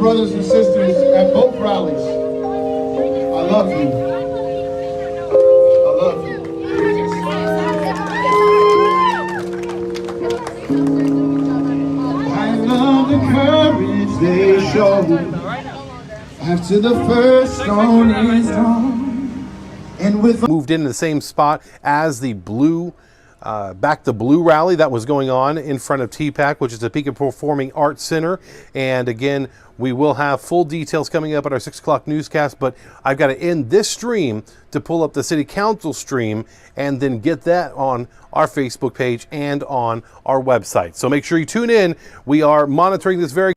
brothers and sisters at both rallies, I love you. I love you. I love the courage they show after the first stone is thrown. And with moved into the same spot as the blue Back the Blue rally that was going on in front of TPAC, which is the Topeka Performing Arts Center. And again, we will have full details coming up at our 6 o'clock newscast, but I've got to end this stream to pull up the City Council stream and then get that on our Facebook page and on our website. So make sure you tune in. We are monitoring this very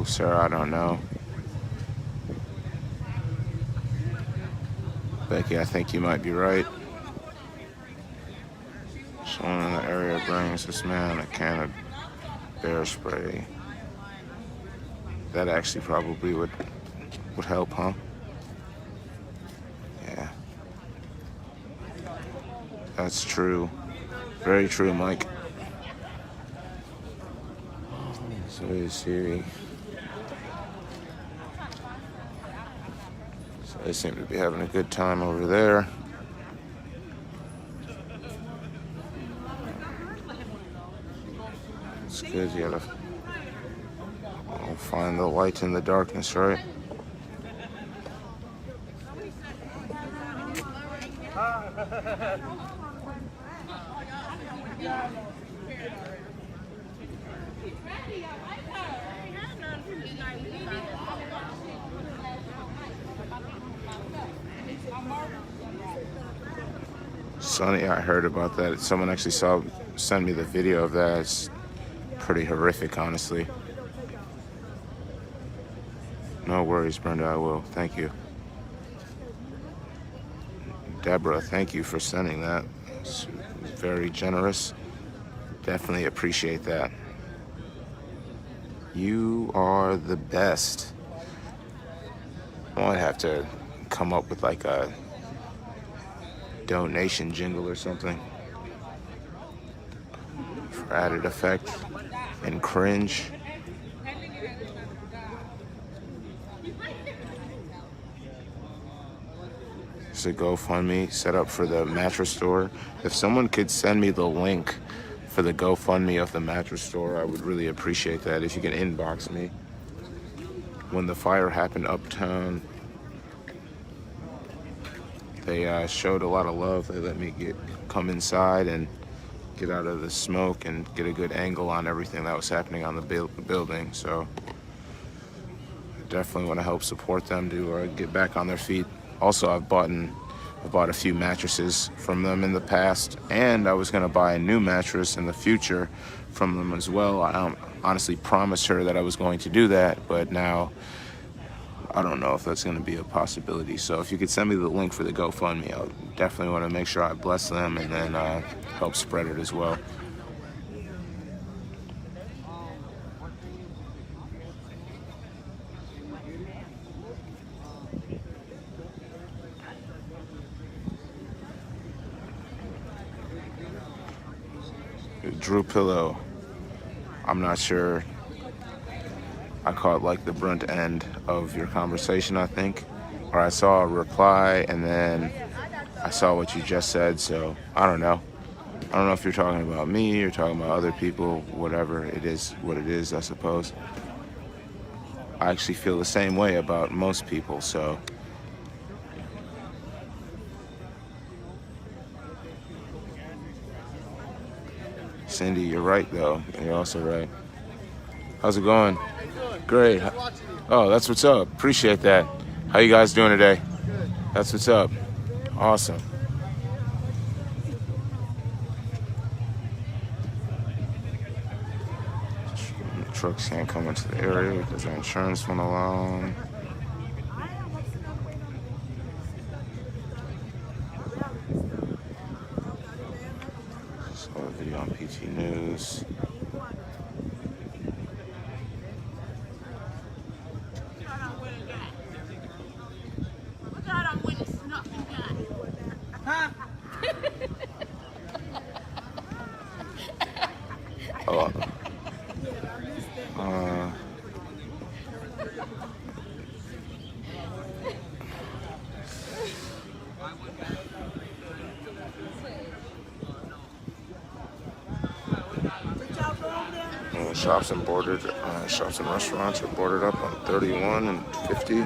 Sir, I don't know. Becky, I think you might be right. Someone in the area brings this man a can of bear spray. That actually probably would help, huh? Yeah. That's true. Very true, Mike. So is Siri. They seem to be having a good time over there. It's good, you gotta find the light in the darkness, right? Sonny, I heard about that. Someone actually sent me the video of that. It's pretty horrific, honestly. No worries, Brenda, I will. Thank you. Deborah, thank you for sending that. It's very generous. Definitely appreciate that. You are the best. I might have to come up with like a donation jingle or something for added effect and cringe. It's a GoFundMe set up for the mattress store. If someone could send me the link for the GoFundMe of the mattress store, I would really appreciate that. If you can inbox me. When the fire happened uptown, they showed a lot of love. They let me come inside and get out of the smoke and get a good angle on everything that was happening on the building. So I definitely want to help support them to get back on their feet. Also, I've bought a few mattresses from them in the past, and I was going to buy a new mattress in the future from them as well. I honestly promised her that I was going to do that, but now I don't know if that's going to be a possibility. So if you could send me the link for the GoFundMe, I'll definitely want to make sure I bless them and then help spread it as well. Drew Pillow, I'm not sure. I caught like the brunt end of your conversation, I think. Or I saw a reply and then I saw what you just said, so I don't know. I don't know if you're talking about me or talking about other people, whatever it is, what it is, I suppose. I actually feel the same way about most people, so. Cindy, you're right though. You're also right. How's it going? Great. Oh, that's what's up. Appreciate that. How you guys doing today? Good. That's what's up. Awesome. Trucks can't come into the area because the insurance went along. Saw a video on PT News. Shops and shops and restaurants are boarded up on 31 and 50.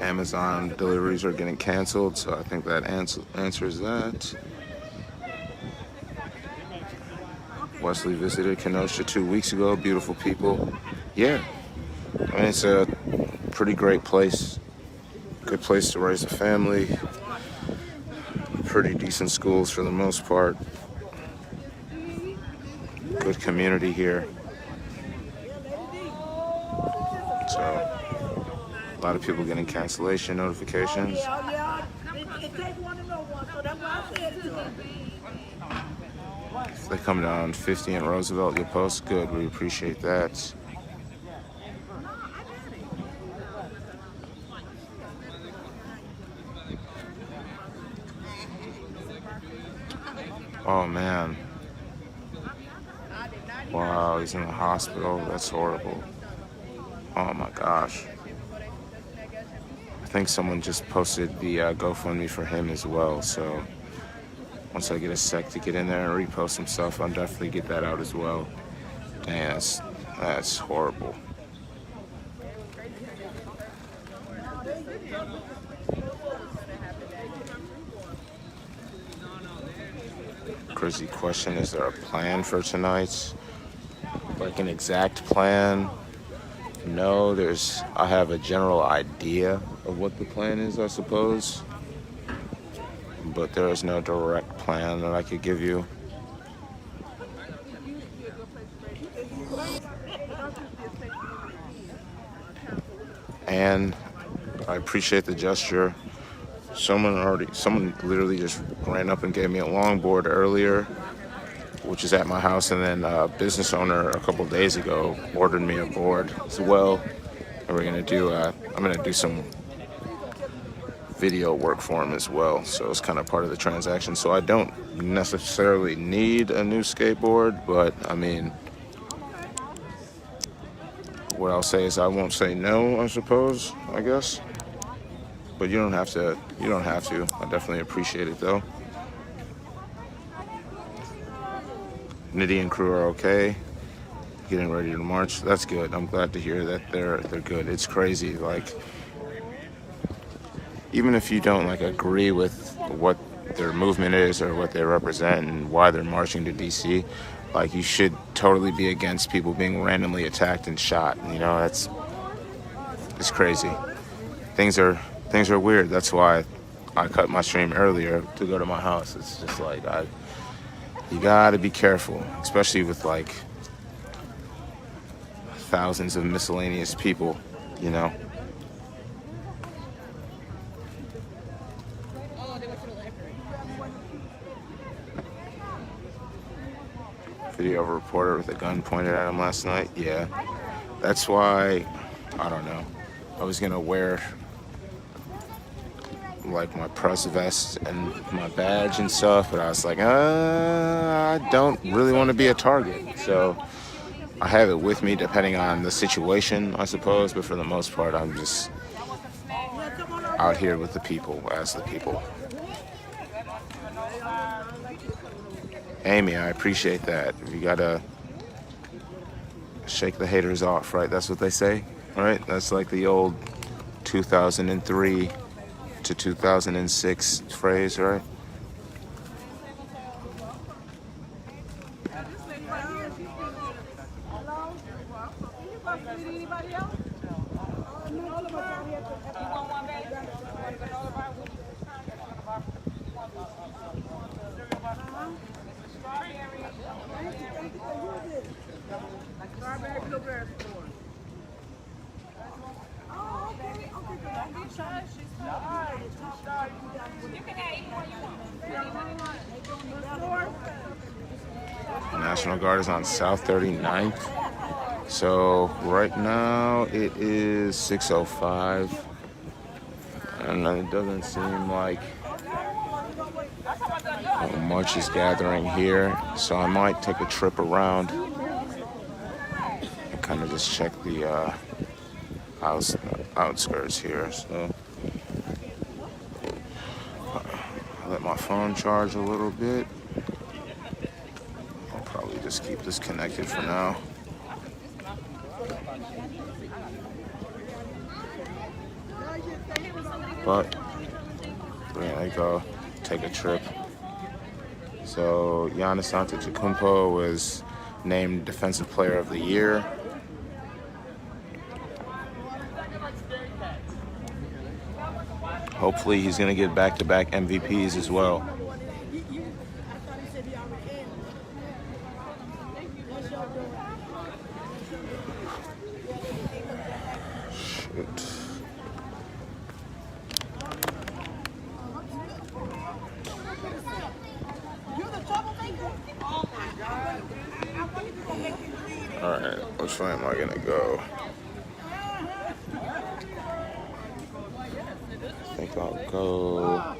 Amazon deliveries are getting canceled, so I think that answers that. Wesley visited Kenosha 2 weeks ago. Beautiful people. Yeah, I mean, it's a pretty great place. Good place to raise a family. Pretty decent schools for the most part. Good community here. So, a lot of people getting cancellation notifications. If they come down 50 in Roosevelt, you'll post. Good, we appreciate that. Oh man. Wow, he's in the hospital. That's horrible. Oh my gosh. I think someone just posted the GoFundMe for him as well. So once I get a sec to get in there and repost some stuff, I'll definitely get that out as well. Dang, that's horrible. Crazy question, is there a plan for tonight? Like an exact plan? No, I have a general idea of what the plan is, I suppose. But there is no direct plan that I could give you. And I appreciate the gesture. Someone literally just ran up and gave me a longboard earlier, which is at my house, and then a business owner a couple days ago ordered me a board as well. And we're gonna do, I'm gonna do some video work for him as well. So it's kind of part of the transaction. So I don't necessarily need a new skateboard, but I mean, what I'll say is I won't say no, I suppose, I guess. But you don't have to. I definitely appreciate it though. Nitty and crew are okay. Getting ready to march. That's good. I'm glad to hear that they're good. It's crazy. Like, even if you don't like agree with what their movement is or what they represent and why they're marching to DC, like, you should totally be against people being randomly attacked and shot. You know, it's crazy. Things are weird. That's why I cut my stream earlier to go to my house. It's just like, you gotta be careful, especially with like thousands of miscellaneous people, you know. Video of a reporter with a gun pointed at him last night. Yeah, that's why, I don't know. I was gonna wear like my press vest and my badge and stuff, but I was like, I don't really want to be a target. So I have it with me depending on the situation, I suppose, but for the most part, I'm just out here with the people, as the people. Amy, I appreciate that. You gotta shake the haters off, right? That's what they say, right? That's like the old 2003 to 2006 phrase, right? National Guard is on South 39th. So right now it is 6:05, and it doesn't seem like much is gathering here. So I might take a trip around and kind of just check the outskirts here. So I let my phone charge a little bit. I'll probably just keep this connected for now. But we're gonna go take a trip. So Giannis Antetokounmpo was named Defensive Player of the Year. Hopefully he's gonna get back-to-back MVPs as well. Shoot. All right, which way am I gonna go? I think I'll go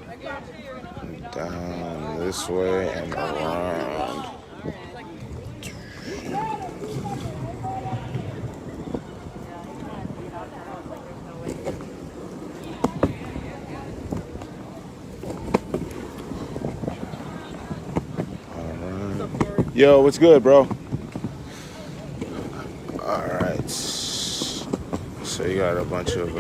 down this way and around. Yo, what's good, bro? All right. So you got a bunch of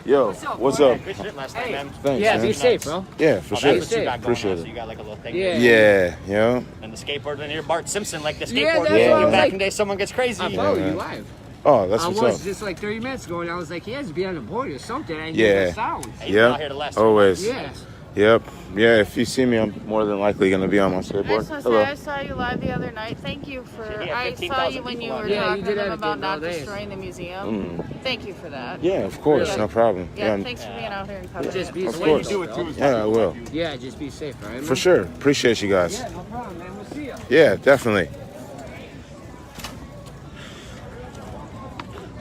Yo, what's up? Good shit last night, man. Thanks, Yeah, man. be safe, bro. Yeah, for sure. That's what you got going Appreciate on, it. So you got like a little thing. Yeah. Yeah. And the skateboard in here, Bart Simpson, like the skateboard. Yeah, that's what I was back like- in the day, someone gets crazy. I follow man. you live. Oh, that's I what's was up. just like 30 minutes ago, and I was like, he has to be on the board or something. I Yeah. hear the sounds. He's been out here Yep. the last 3 Always. Yeah. Yep. Yeah, if you see me, I'm more than likely going to be on my I skateboard. just want to Hello. say I saw you live the other night. Thank you for. Yeah, I 15,000 saw you when you people were out there. Yeah, you talking did to them everything about not all day. destroying the museum. Thank you for that. Yeah, of course. Yeah. No problem. Yeah, Yeah, thanks for being out here and covering Just it. be Of safe. course. bro. yeah, I will. Yeah, just be safe, all right, man? For sure. Appreciate you guys. Yeah, no problem, man. We'll see you. Yeah, definitely.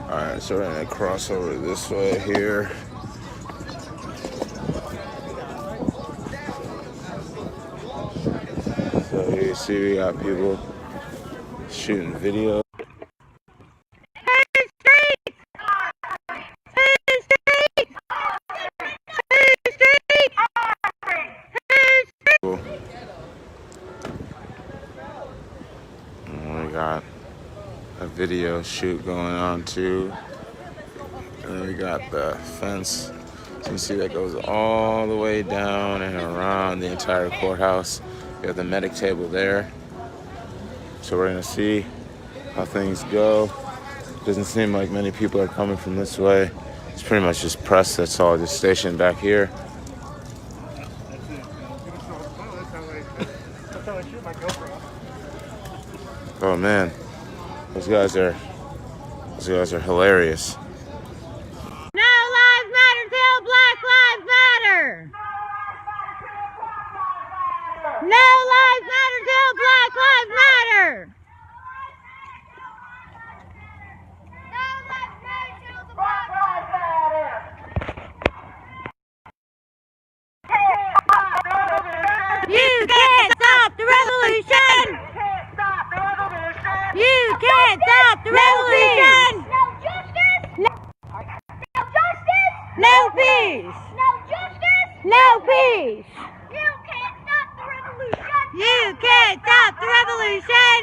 All right, so we're gonna cross over this way here. So here you see we got people shooting video. And we got a video shoot going on too. And then we got the fence. So you can see that goes all the way down and around the entire courthouse. We have the medic table there. So we're gonna see how things go. Doesn't seem like many people are coming from this way. It's pretty much just press that's all just stationed back here. Oh man, those guys are hilarious. No lives matter till Black Lives Matter. No lives matter till Black Lives Matter. No lives matter till the Black Lives Matter. You can't stop the revolution. You can't stop the revolution. No justice. No justice. No peace. No justice. No peace. You can't stop the revolution. You can't stop the revolution.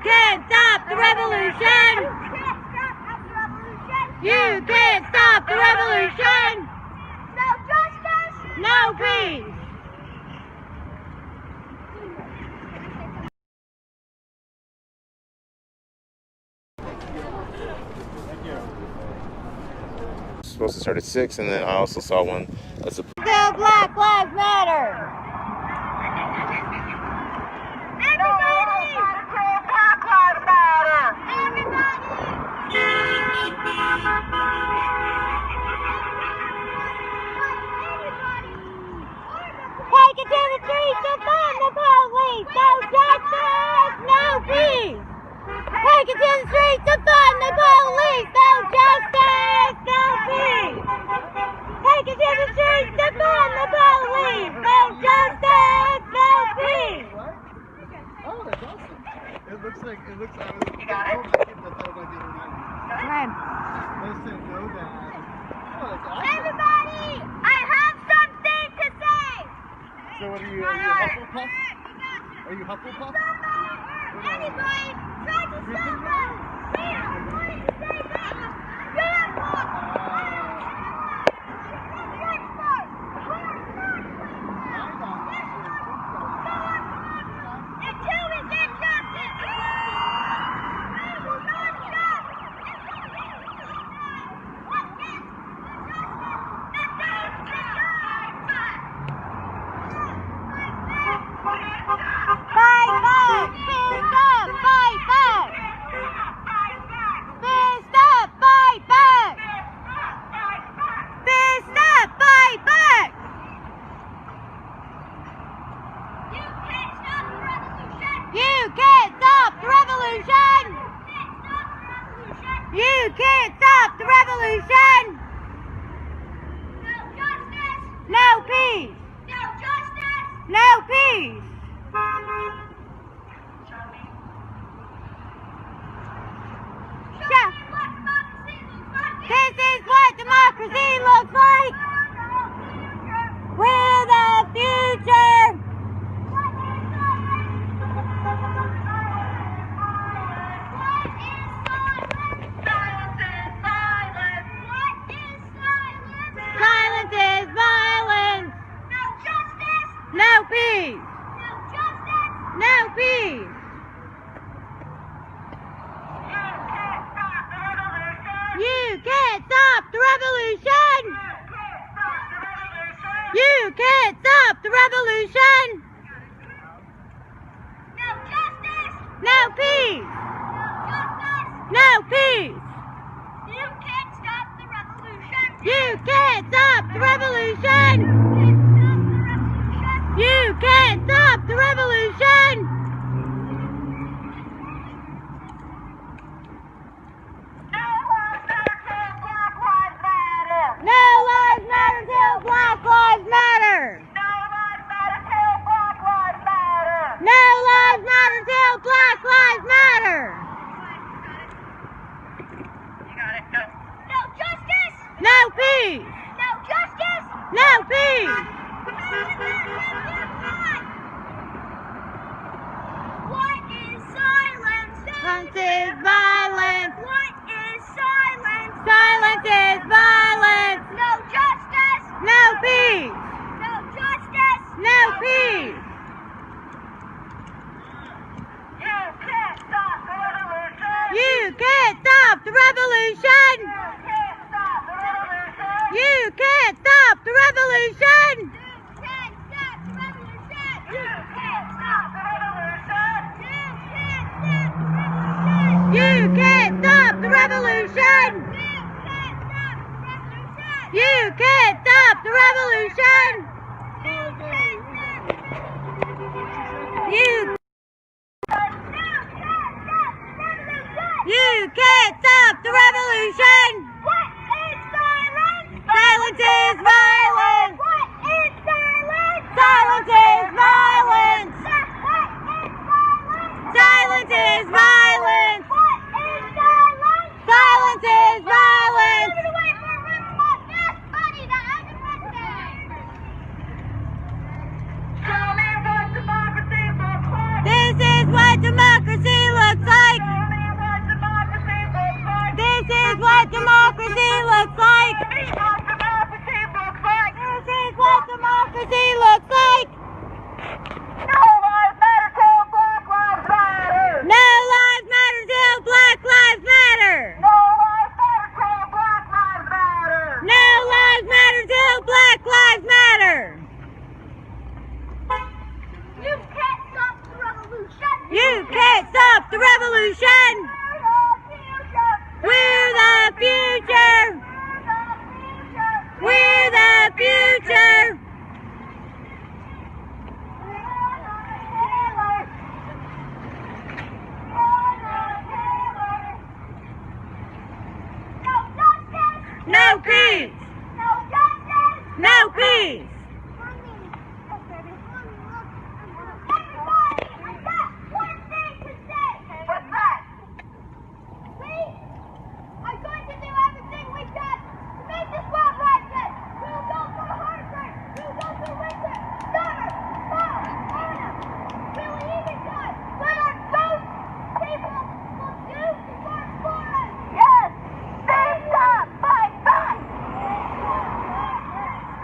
can't stop the revolution. You can't stop the revolution. No justice. No peace. Supposed to start at 6, and then I also saw one that's a Still Black Lives Matter. Everybody! Black Lives Matter. Take it to the streets to fund the police. No justice, no peace. Take it to the streets to fund the police. No justice, no peace. Take it to the streets to fund the police. No justice, no peace. Oh, that's awesome. It looks like, I was, you got it? That's all about the other night. Come on. They said no bad. Oh, that's awesome. Everybody, I have something to say. So what are you Hufflepuff? Are you Hufflepuff? Anybody try to stop us? We are going to say that. Until we get justice, we will not stop. Fight back! Fist up! Fight back! Fist up! Fight back! Fist up! Fight back! You can't stop the revolution! You can't stop the revolution! No peace! No peace! This is what democracy looks like! We're the future! Silence is violence! No peace! No peace! You can't stop the revolution! You can't stop the revolution! No peace! No peace! You can't stop the revolution! You can't stop the revolution! You can't stop the revolution! No lives matter till Black Lives Matter! No lives matter till Black Lives Matter! No justice! No peace! No justice! No peace! What is silence? Silence is violence! What is silence? Silence is violence! No justice! No peace! No justice! No peace! You can't stop the revolution! You can't stop the revolution! You can't stop the revolution! You can't stop the revolution! You can't stop the revolution! What is silence? Silence is violence! What is silence? Silence is violence! What revolution. We're the future. We're the future. No peace. No peace.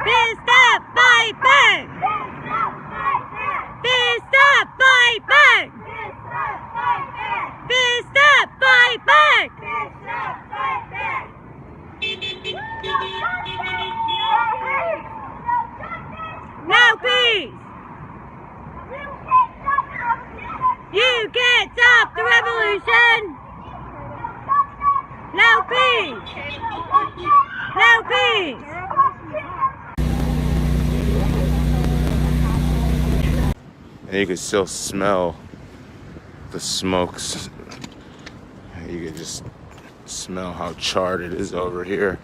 Fist up, fight back! Fist up, fight back! Fist up, fight back! No peace! You can't stop the revolution! No peace! No peace! And you can still smell the smokes. You can just smell how charred it is over here.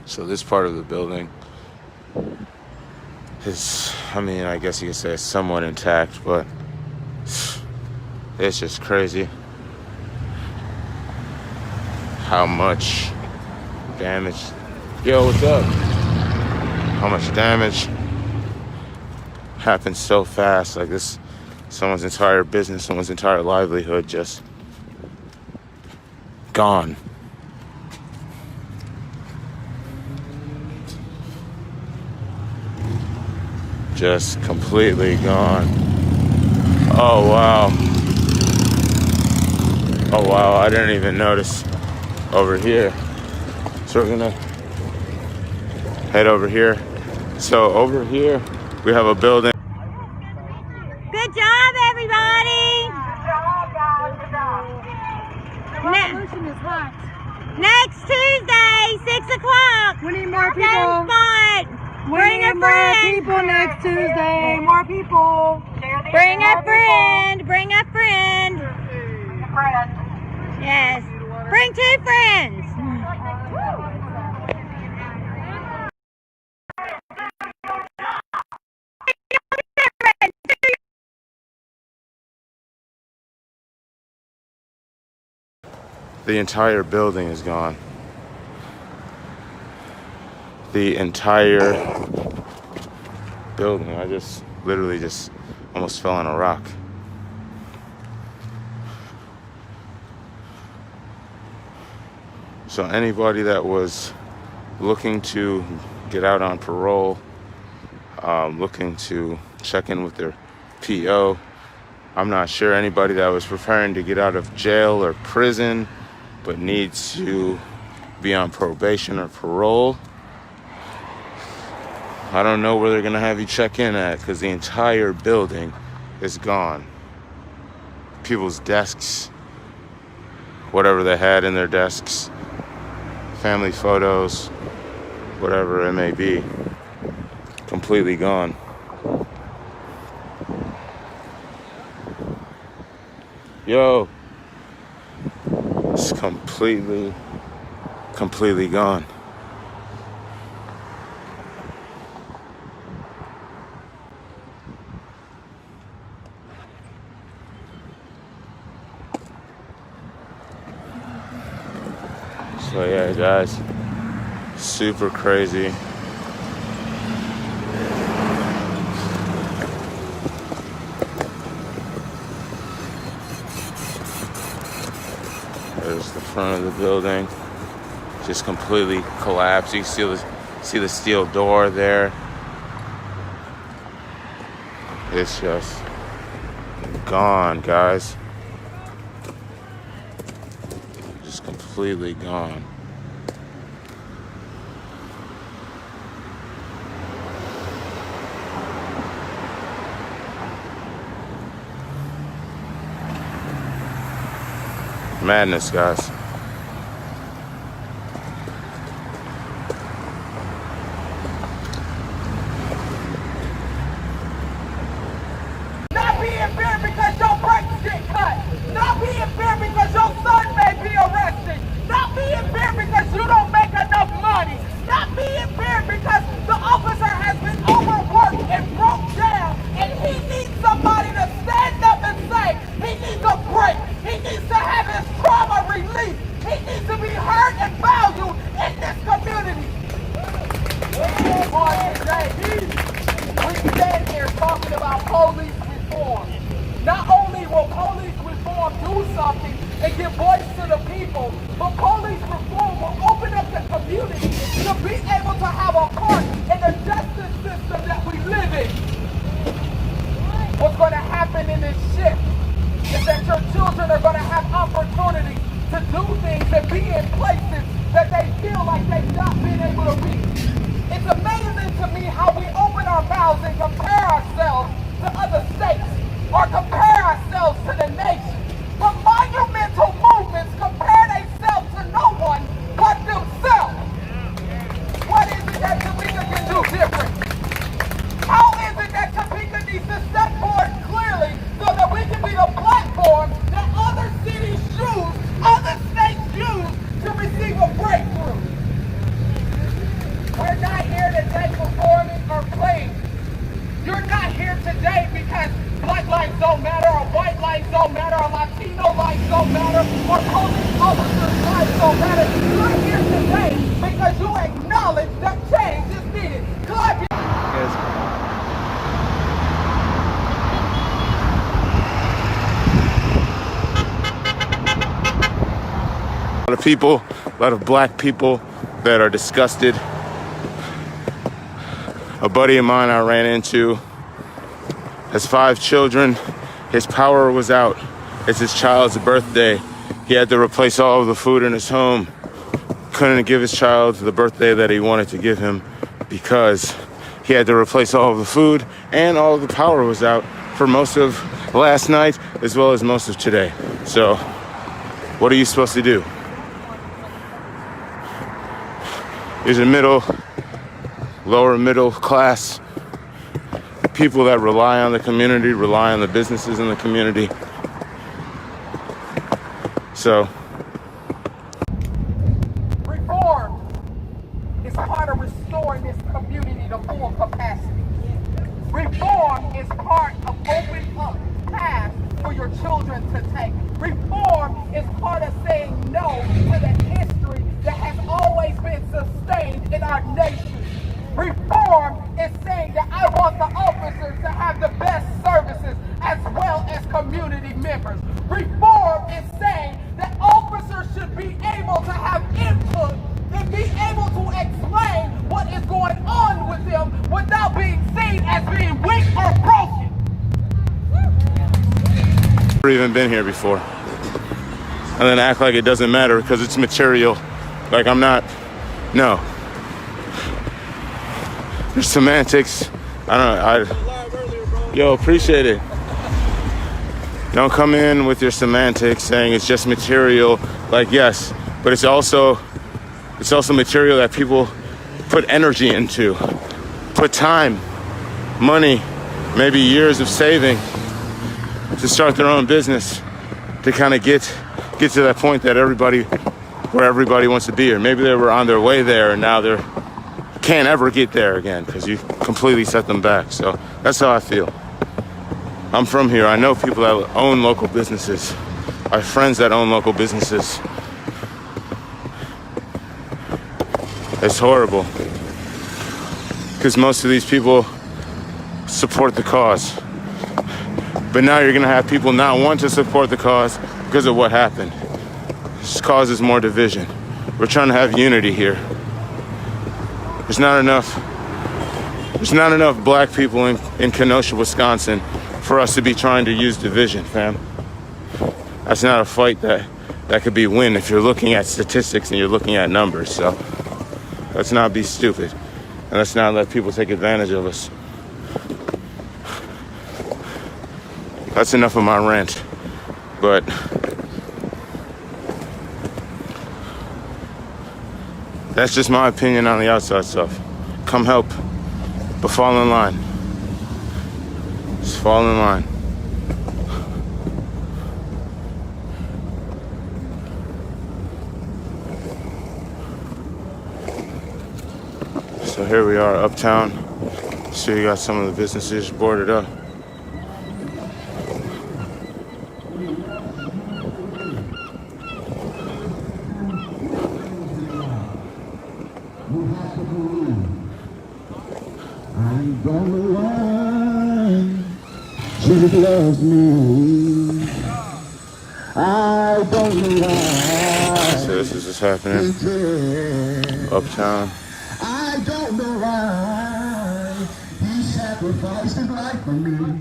So this part of the building is, I mean, I guess you could say it's somewhat intact, but it's just crazy how much damage. Yo, what's up? How much damage happened so fast. Like this, someone's entire business, someone's entire livelihood just gone. Just completely gone. Oh wow. Oh wow, I didn't even notice over here. So we're gonna head over here. So over here we have a building. Good job, everybody! Revolution is hot. Next Tuesday, 6 o'clock. We need more Same people. spot. We Bring need a more friend. people next Tuesday. More people. Bring a friend. Bring a friend. Yes. Bring 2 friends. The entire building is gone. The entire building. I just literally just almost fell on a rock. So anybody that was looking to get out on parole, looking to check in with their PO, I'm not sure anybody that was preparing to get out of jail or prison but needs to be on probation or parole, I don't know where they're gonna have you check in at, because the entire building is gone. People's desks, whatever they had in their desks, family photos, whatever it may be, completely gone. Yo, it's completely gone. So yeah, guys, super crazy. There's the front of the building, just completely collapsed. You can see the steel door there. It's just gone, guys. Just completely gone. Madness, guys. Not being fair because your brakes get cut. Not being fair because your son may be arrested. Not being fair because you don't make enough money. Not being fair because the officer has been overworked and broke down and he needs somebody to stand up and say he needs a break. He needs to have his trauma released. He needs to be heard and valued in this community. We stand here talking about police reform. Not only will police reform do something and give voice to the people, but police reform will open up the community to be able to have a part in the justice system that we live in. What's going to happen in this shift is that your children are going to have opportunity to do things and be in places that they feel like they've not been able to be. It's amazing to me how we open our mouths and compare ourselves to other states or compare ourselves to the nation. But monumental movements compare themselves to no one but themselves. What is it that Topeka can do different? How is it that Topeka needs to step forward clearly so that we can be the platform that other cities use, other states use to receive a breakthrough? We're not here today performing or playing. You're not here today because black lives don't matter, or white lives don't matter, or Latino lives don't matter, or police officers' lives don't matter. You're here today because you acknowledge that change is needed. Clap your A lot of people, a lot of black people that are disgusted. A buddy of mine I ran into has 5 children. His power was out. It's his child's birthday. He had to replace all of the food in his home. Couldn't give his child the birthday that he wanted to give him because he had to replace all of the food and all of the power was out for most of last night as well as most of today. So what are you supposed to do? These are lower middle class people that rely on the community, rely on the businesses in the community. So reform is part of restoring this community to full capacity. Reform is part of opening up paths for your children to take. Reform is part of saying no to the history that has always been sustained in our nation. Reform is saying that I want the officers to have the best services as well as community members. Reform is saying that officers should be able to have input and be able to explain what is going on with them without being seen as being weak or broken. never even been here before. And then act like it doesn't matter because it's material. Like I'm not, no. There's semantics. Yo, appreciate it. Don't come in with your semantics saying it's just material. Like, yes, but it's also material that people put energy into, put time, money, maybe years of saving to start their own business, to kind of get to that point that where everybody wants to be, or maybe they were on their way there and now they're can't ever get there again because you completely set them back. So that's how I feel. I'm from here. I know people that own local businesses. I have friends that own local businesses. It's horrible because most of these people support the cause. But now you're gonna have people not want to support the cause because of what happened. This causes more division. We're trying to have unity here. There's not enough black people in Kenosha, Wisconsin for us to be trying to use division, fam. That's not a fight that could be won if you're looking at statistics and you're looking at numbers. So let's not be stupid. And let's not let people take advantage of us. That's enough of my rant. But That's just my opinion on the outside stuff. Come help, but fall in line. Just fall in line. So here we are uptown. So you got some of the businesses boarded up. I don't know why Jesus loves me. I don't know why. So this is what's happening uptown. I don't know why he sacrificed his life for me.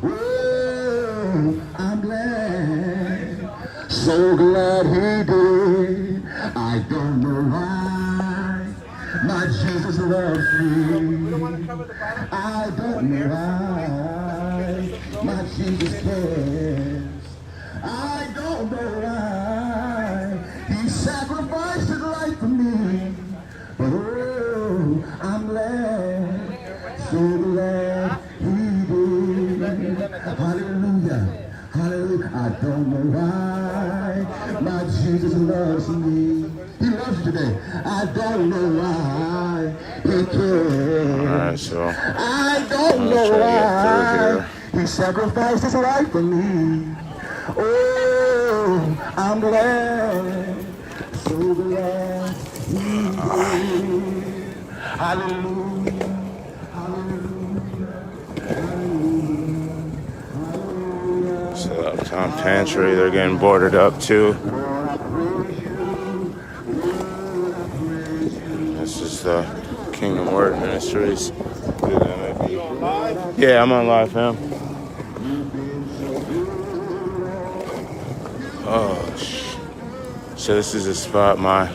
Oh, I'm glad, so glad he did. I don't know why my Jesus loves me. I don't know why my Jesus cares. I don't know why he sacrificed his life for me. Oh, I'm glad, so glad he did. Hallelujah, hallelujah. I don't know why my Jesus loves me. He loves you today. I don't know why he cares. Alright, so I don't know try to get why he sacrificed his life for me. Oh, I'm glad, so glad he did. Hallelujah, hallelujah, hallelujah. So the Uptown Pantry, they're getting boarded up too. This is the Kingdom Word Ministries. Yeah, I'm on live, fam. So this is a spot my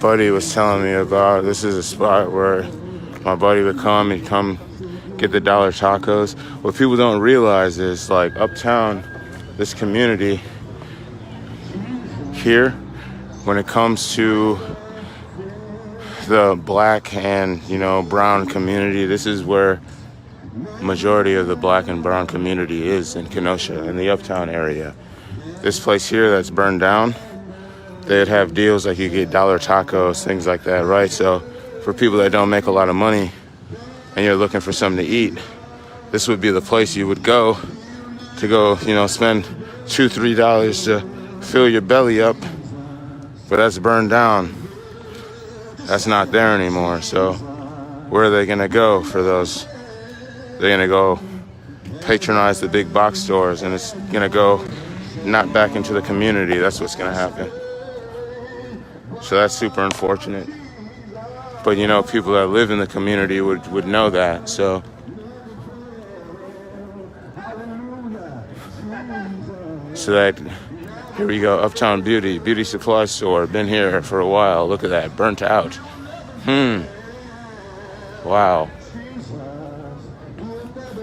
buddy was telling me about. This is a spot where my buddy would come and get the dollar tacos. What people don't realize is, like, uptown, this community here, when it comes to the black and, brown community, this is where majority of the black and brown community is in Kenosha, in the uptown area. This place here that's burned down, they'd have deals like you get dollar tacos, things like that, right? So for people that don't make a lot of money and you're looking for something to eat, this would be the place you would go to spend $2-3 to fill your belly up. But that's burned down. That's not there anymore. So where are they gonna go for those? They're gonna go patronize the big box stores, and it's gonna go not back into the community. That's what's gonna happen. So that's super unfortunate. But people that live in the community would know that. So that, here we go, Uptown Beauty Supply Store. Been here for a while. Look at that, burnt out. Wow.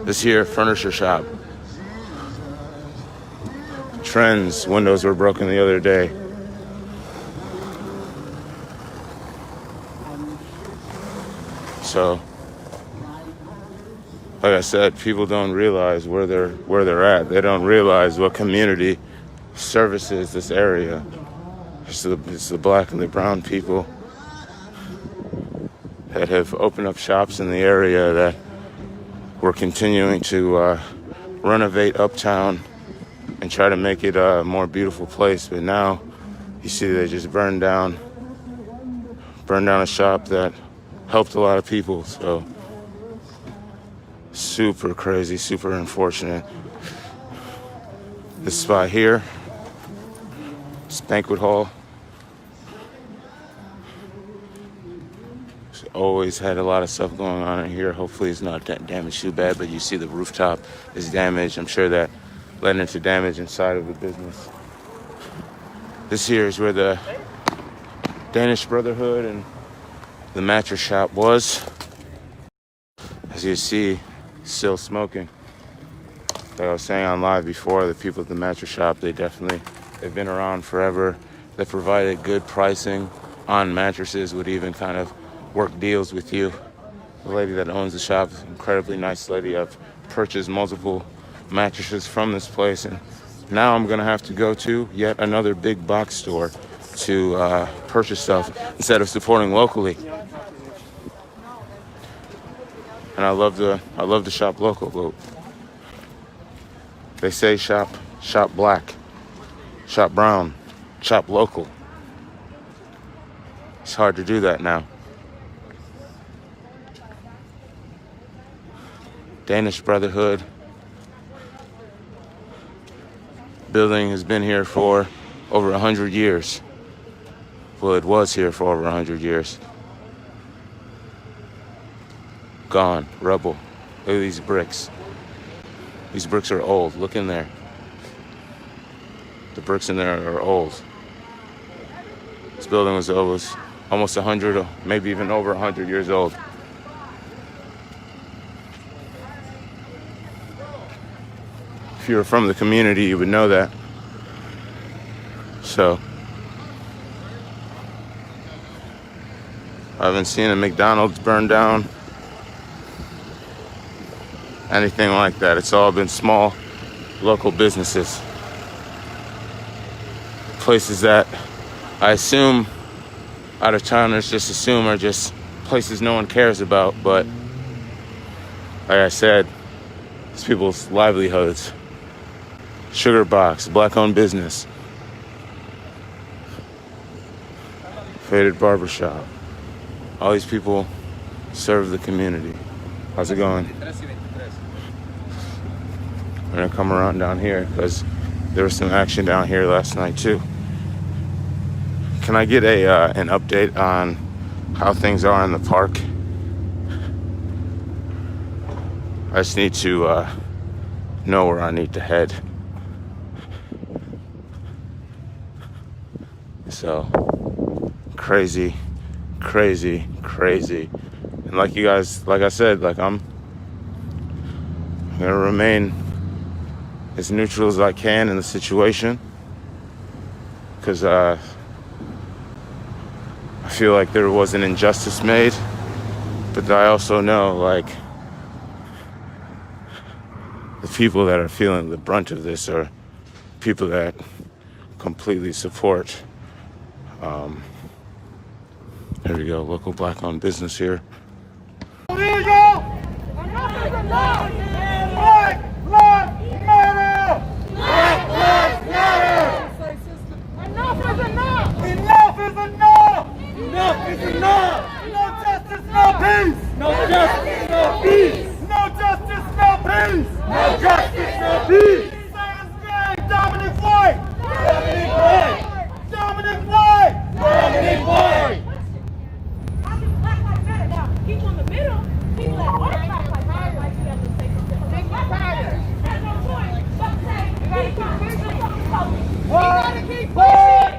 This here, furniture shop. Trends, windows were broken the other day. So, like I said, people don't realize where they're at. They don't realize what community services this area. It's the black and the brown people that have opened up shops in the area that we're continuing to renovate uptown and try to make it a more beautiful place. But now you see they just burned down a shop that helped a lot of people. So super crazy, super unfortunate. This spot here, this banquet hall, it's always had a lot of stuff going on in here. Hopefully it's not damaged too bad, but you see the rooftop is damaged. I'm sure that led into damage inside of the business. This here is where the Danish Brotherhood and the mattress shop was. As you see, still smoking. Like I was saying on live before, the people at the mattress shop, they've been around forever. They provided good pricing on mattresses would even kind of work deals with you. The lady that owns the shop, incredibly nice lady. I've purchased multiple mattresses from this place, and now I'm gonna have to go to yet another big box store to purchase stuff instead of supporting locally. And I love to shop local, but they say shop black, shop brown, shop local. It's hard to do that now. Danish Brotherhood building has been here for over 100 years. Well, it was here for over 100 years. Gone, rubble. Look at these bricks. These bricks are old. Look in there. The bricks in there are old. This building was almost 100, maybe even over 100 years old. If you were from the community, you would know that. So, I haven't seen a McDonald's burn down, anything like that. It's all been small, local businesses. Places that I assume out-of-towners just assume are just places no one cares about, but like I said, it's people's livelihoods. Sugar Box, black-owned business. Faded Barbershop. All these people serve the community. How's it going? We're gonna come around down here because there was some action down here last night too. Can I get an update on how things are in the park? I just need to know where I need to head. So crazy. And like you guys, like I said, like I'm gonna remain as neutral as I can in the situation, because I feel like there was an injustice made, but I also know like the people that are feeling the brunt of this are people that completely support. There we go, local black-owned business here. Illegal! Enough is enough! Black Lives Matter! Black Lives Matter! Enough is enough! Enough is enough! Enough is enough! No justice, no peace! No justice, no peace! No justice, no peace! No justice, no peace! Dominic Floyd! Dominic Floyd! Dominic Floyd! Dominic Floyd! People in the middle, people that are Black Lives Matter, like you have to say something. Big Black Matter. At no point, but say, keep pushing. We gotta keep pushing.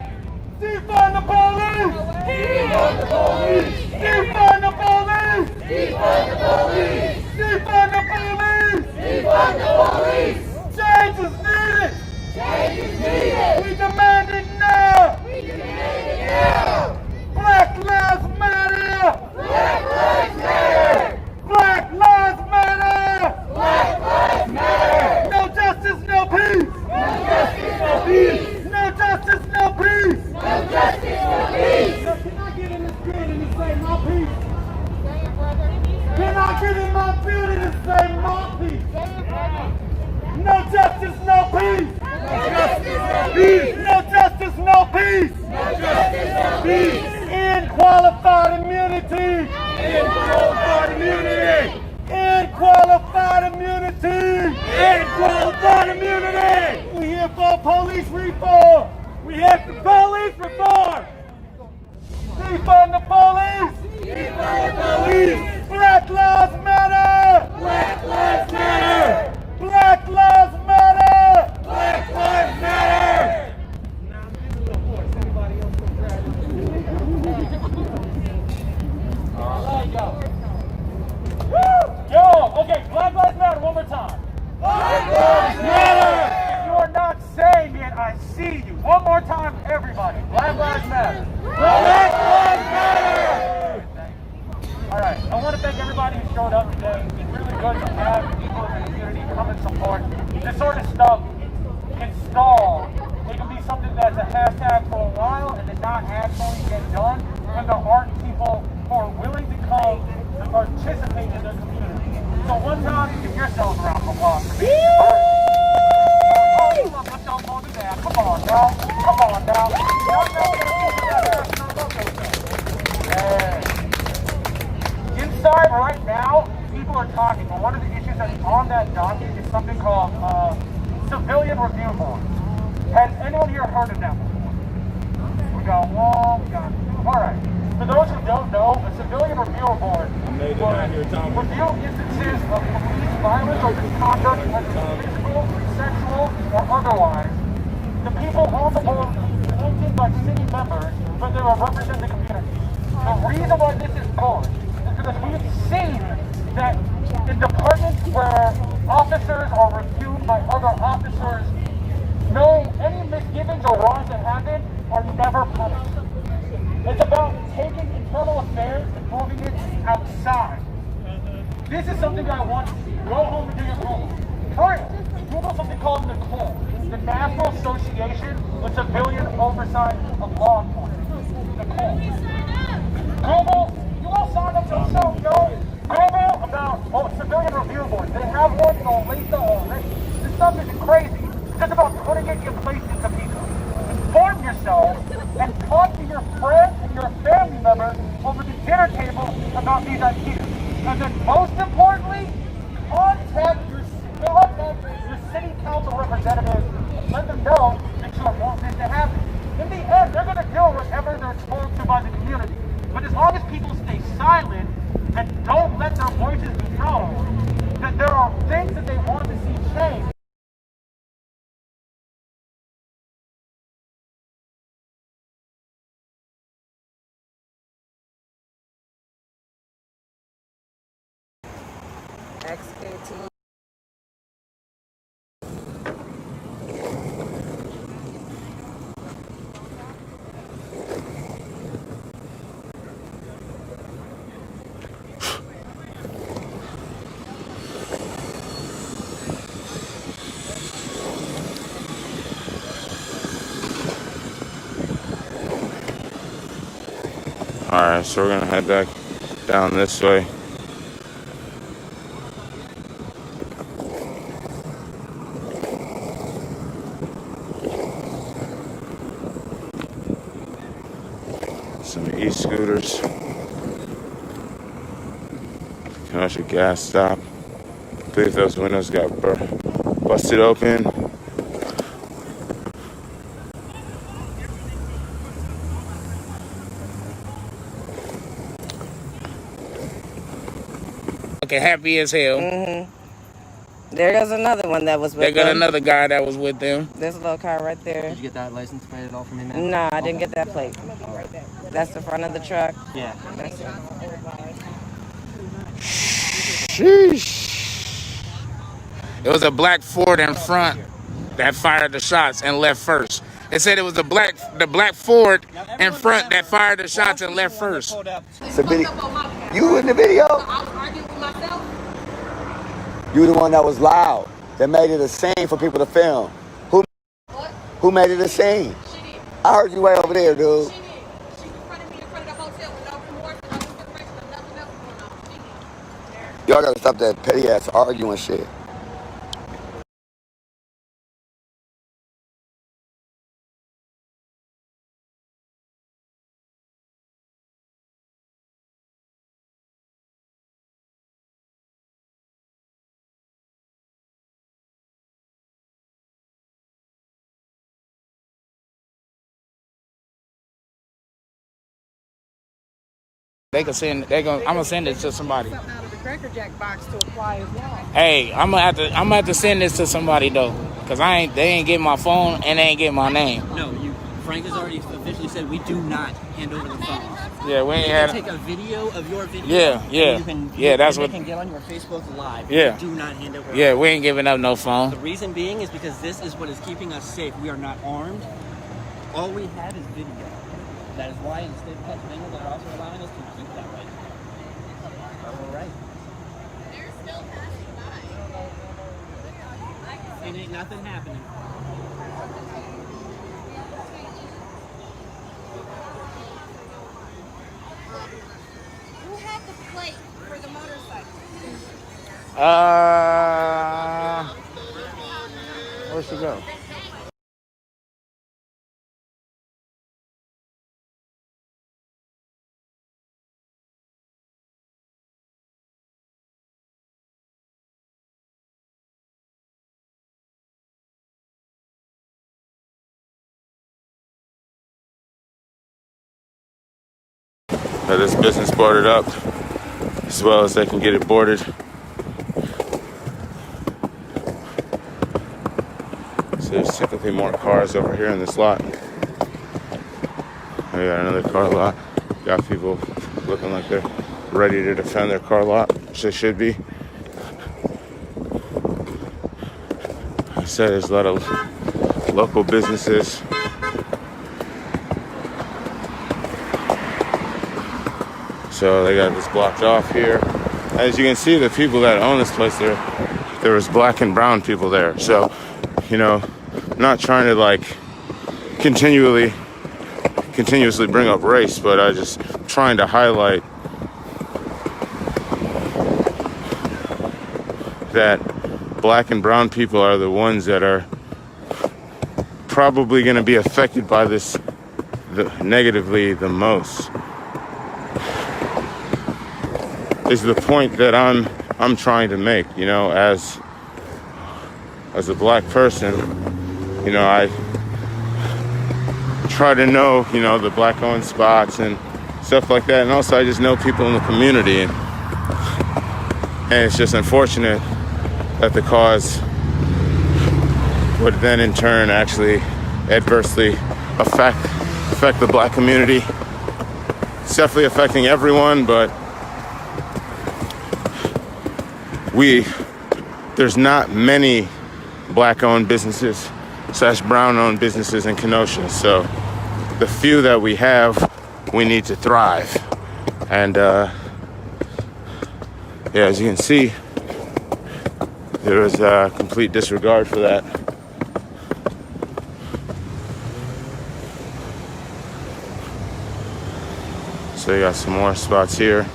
Defund the police! Defund the police! Defund the police! Defund the police! Defund the police! Defund the police! Change is needed! Change is needed! We demand it now! We demand it now! Black Lives Matter! Black Lives Matter! Black Lives Matter! Black Lives Matter! No justice, no peace! No justice, no peace! No justice, no peace! No justice, no peace! Can I get in this building and say my peace? Can I get in my building and say my peace? No justice, no peace! No justice, no peace! No justice, no peace! No justice, no peace! End qualified immunity! End qualified immunity! End qualified immunity! End qualified immunity! We here for police reform! We here for police reform! Defund the police! Defund the police! Black Lives Matter! Black Lives Matter! Black Lives Matter! Black Lives Matter! Now give a little voice. Anybody else go grab it? Yo, okay, Black Lives Matter one more time. Black Lives Matter! If you are not saying it, I see you. One more time, everybody. Black Lives Matter. Black Lives good to have people in the community come and support. This sort of stuff can stall. It can be something that's a hashtag for a while and then not actually get done. And there aren't people who are willing to come and participate in their community. So one time, give yourselves a round of applause for being Come on now. Come on now. Inside right now, people are talking, but one of the issues that's on that docket is something called Civilian Review Board. Has anyone here heard of that before? We got one, we got two. All right. For those who don't know, a Civilian Review Board would review instances of police violence or misconduct, whether physical, sexual, or otherwise. The people on the board are appointed by city members, but they will represent the community. The reason why this is good is because we've seen that in departments where officers are reviewed by other officers, any misgivings or wrongs that happen are never punished. It's about taking internal affairs and moving it outside. This is something I want to see. Go home and do your homework. First, Google something called NACOLE, the National Association of Civilian Oversight of Law Enforcement. NACOLE. Google, you all signed up to the show, yo. Google about Civilian Review Boards. They have one in Olathe already. This stuff is crazy. It's just about putting it in place into people. Inform yourself and talk to your friends and your family members over the dinner table about these ideas. And then most importantly, contact your city council representatives and let them know that you want this to happen. In the end, they're going to do whatever they're exposed to by the community. But as long as people stay silent and don't let their voices be known, that there are things that they want to see change. XKT. Alright, so we're gonna head back down this way. Some e-scooters. Commercial gas stop. I believe those windows got busted open. Okay, happy as hell. There goes another one that was with them. They got another guy that was with them. There's a little car right there. Did you get that license plate at all from him? Man? No, I didn't get that plate. All right. That's the front of the truck. Yeah. That's it. Sheesh. It was a black Ford in front that fired the shots and left first. It said it was the black Ford in front that fired the shots and left first. You in the video? You the one that was loud, that made it a scene for people to film. Who made it a scene? I heard you way over there, dude. Y'all gotta stop that petty ass arguing shit. I'm gonna send it to somebody. Something out of the Cracker Jack box to apply as well. Hey, I'm gonna have to send this to somebody though, cause they ain't getting my phone and they ain't getting my name. No, Frank has already officially said we do not hand over the phones. Yeah, we ain't had. Take a video of your video. Yeah. That's what. You can get on your Facebook Live. Yeah. Do not hand over. Yeah, we ain't giving up no phone. The reason being is because this is what is keeping us safe. We are not armed. All we have is video. That is why in the state of Pennsylvania they're also allowing us to keep that right. All right. And ain't nothing happening. Who had the plate for the motorcycle? Where'd she go? This business boarded up as well as they can get it boarded. So there's typically more cars over here in this lot. We got another car lot. Got people looking like they're ready to defend their car lot, which they should be. I said there's a lot of local businesses. So they got this blocked off here. As you can see, the people that own this place, there was black and brown people there. So, you know, I'm not trying to like continuously bring up race, but I just trying to highlight that black and brown people are the ones that are probably going to be affected by this negatively the most. Is the point that I'm trying to make, you know, as a black person, you know, I try to know, you know, the black owned spots and stuff like that, and also I just know people in the community, and it's just unfortunate that the cause would then in turn actually adversely affect the black community. It's definitely affecting everyone, but there's not many black-owned businesses / brown-owned businesses in Kenosha. So the few that we have, we need to thrive. And yeah, as you can see, there is a complete disregard for that. So you got some more spots here,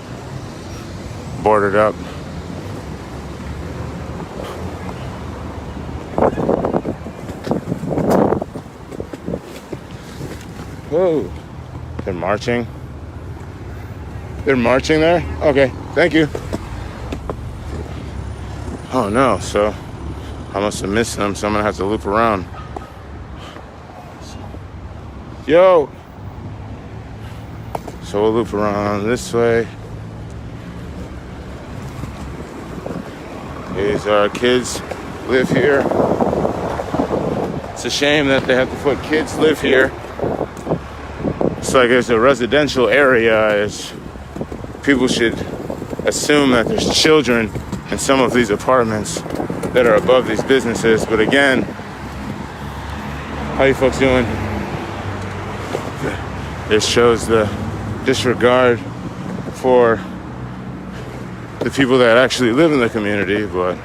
boarded up. Whoa, they're marching. They're marching there? Okay, thank you. Oh no, so I must have missed them, so I'm gonna have to loop around. Yo! So we'll loop around this way. These are kids live here. It's a shame that they have to put kids live here. It's like it's a residential area. People should assume that there's children in some of these apartments that are above these businesses. But again, how you folks doing? It shows the disregard for the people that actually live in the community, but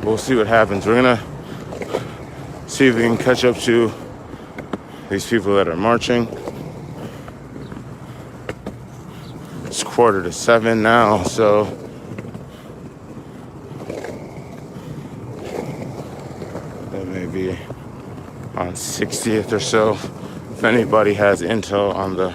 we'll see what happens. We're gonna see if we can catch up to these people that are marching. It's 6:45 now, so that may be on 60th or so. If anybody has intel on the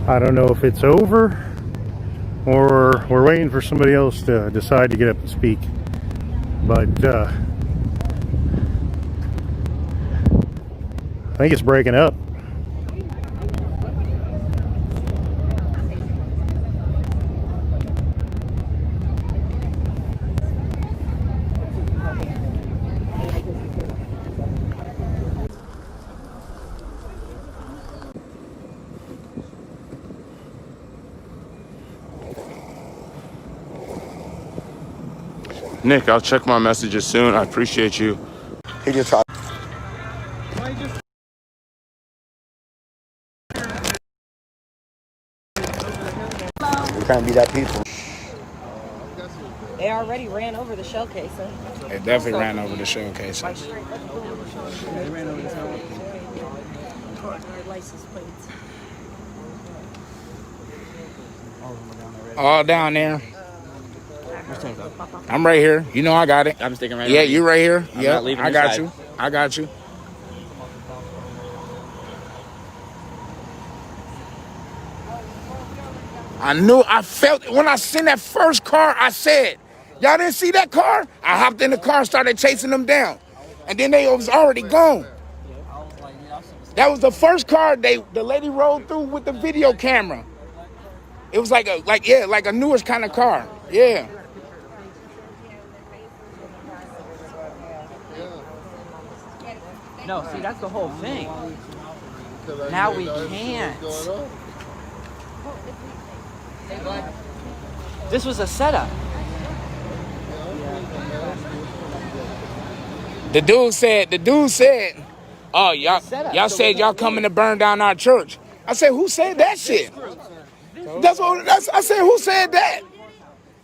I don't know if it's over or we're waiting for somebody else to decide to get up and speak. But I think it's breaking up. Nick, I'll check my messages soon. I appreciate you. He just tried. We can't be that people. They already ran over the shell casing. They definitely ran over the shell casing. License plates. All down there. I'm right here. You know I got it. I'm sticking right Yeah, around you right here. I'm Yeah, not leaving I your got side. you. I got you. I felt it when I seen that first car. I said, y'all didn't see that car? I hopped in the car and started chasing them down. And then they was already gone. That was the first car the lady rolled through with the video camera. It was like a newish kind of car. Yeah. No, see, that's the whole thing. Now we can't. This was a setup. The dude said, oh, y'all said y'all coming to burn down our church. I said, who said that shit? I said, who said that?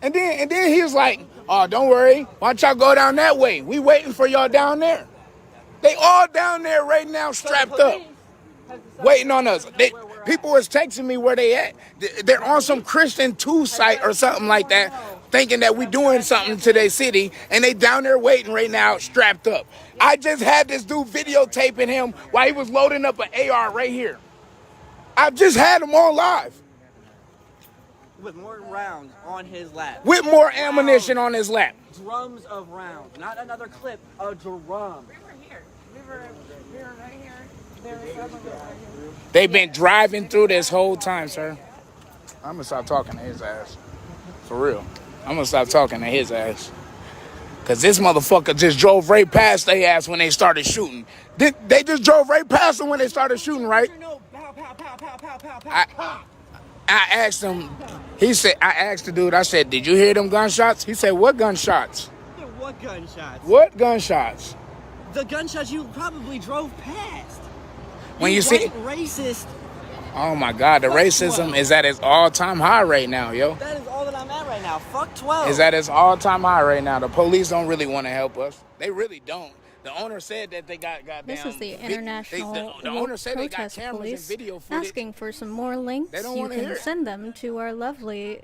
And then he was like, oh, don't worry. Why don't y'all go down that way? We waiting for y'all down there. They all down there right now strapped up, waiting on us. People was texting me where they at. They're on some Christian 2 site or something like that, thinking that we doing something to their city, and they down there waiting right now, strapped up. I just had this dude videotaping him while he was loading up an AR right here. I just had him on live. With more rounds on his lap. With more ammunition on his lap. Drums of rounds. Not another clip, a drum. We were right here. There were several right here. They've been driving through this whole time, sir. I'm gonna stop talking to his ass. For real. I'm gonna stop talking to his ass. Cause this motherfucker just drove right past their ass when they started shooting. They just drove right past them when they started shooting, right? I asked him, I asked the dude, I said, did you hear them gunshots? He said, what gunshots? What gunshots? What gunshots? The gunshots you probably drove past. When you see racist. Oh my God, the racism is at its all-time high right now, yo. That is all that I'm at right now. Fuck 12. Is at its all-time high right now. The police don't really want to help us. They really don't. The owner said that they got This is the International the owner said they got Protest cameras Police and video footage. asking for some more links. They don't You wanna hear can it. send them to our lovely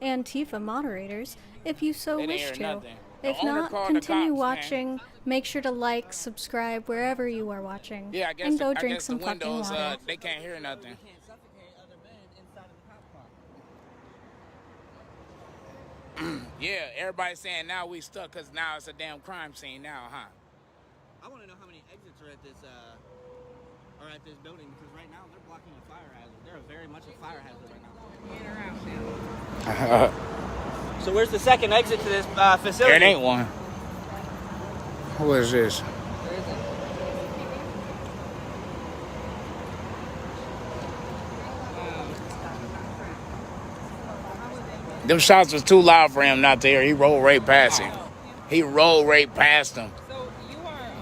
Antifa moderators if you so They didn't wish hear to. nothing. The If owner not, called the continue cops, man. watching. Make sure to like, subscribe wherever you are watching, Yeah, I guess, and go I drink guess some the fucking windows, water. they can't hear nothing. Yeah, everybody's saying now we stuck because now it's a damn crime scene now, huh? I want to know how many exits are at this building because right now they're blocking a fire hazard. They're very much a fire hazard right now. So where's the second exit to this facility? There ain't one. Who is this? Them shots was too loud for him not to hear. He rolled right past him. He rolled right past him. So you are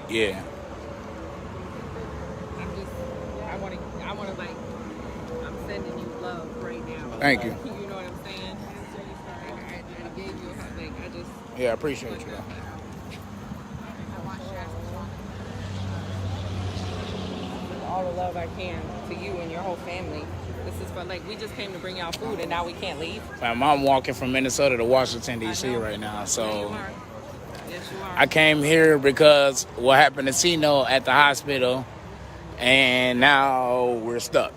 Yeah. I want to like, I'm sending you love right now. Thank you. You know what I'm saying? I gave you a hug, like, I just. Yeah, I appreciate you. Though. All the love I can to you and your whole family. This is for like we just came to bring y'all food and now we can't leave. I'm walking from Minnesota to Washington, D.C. right now, so Yes, you are. I came here because what happened to Sino at the hospital, and now we're stuck,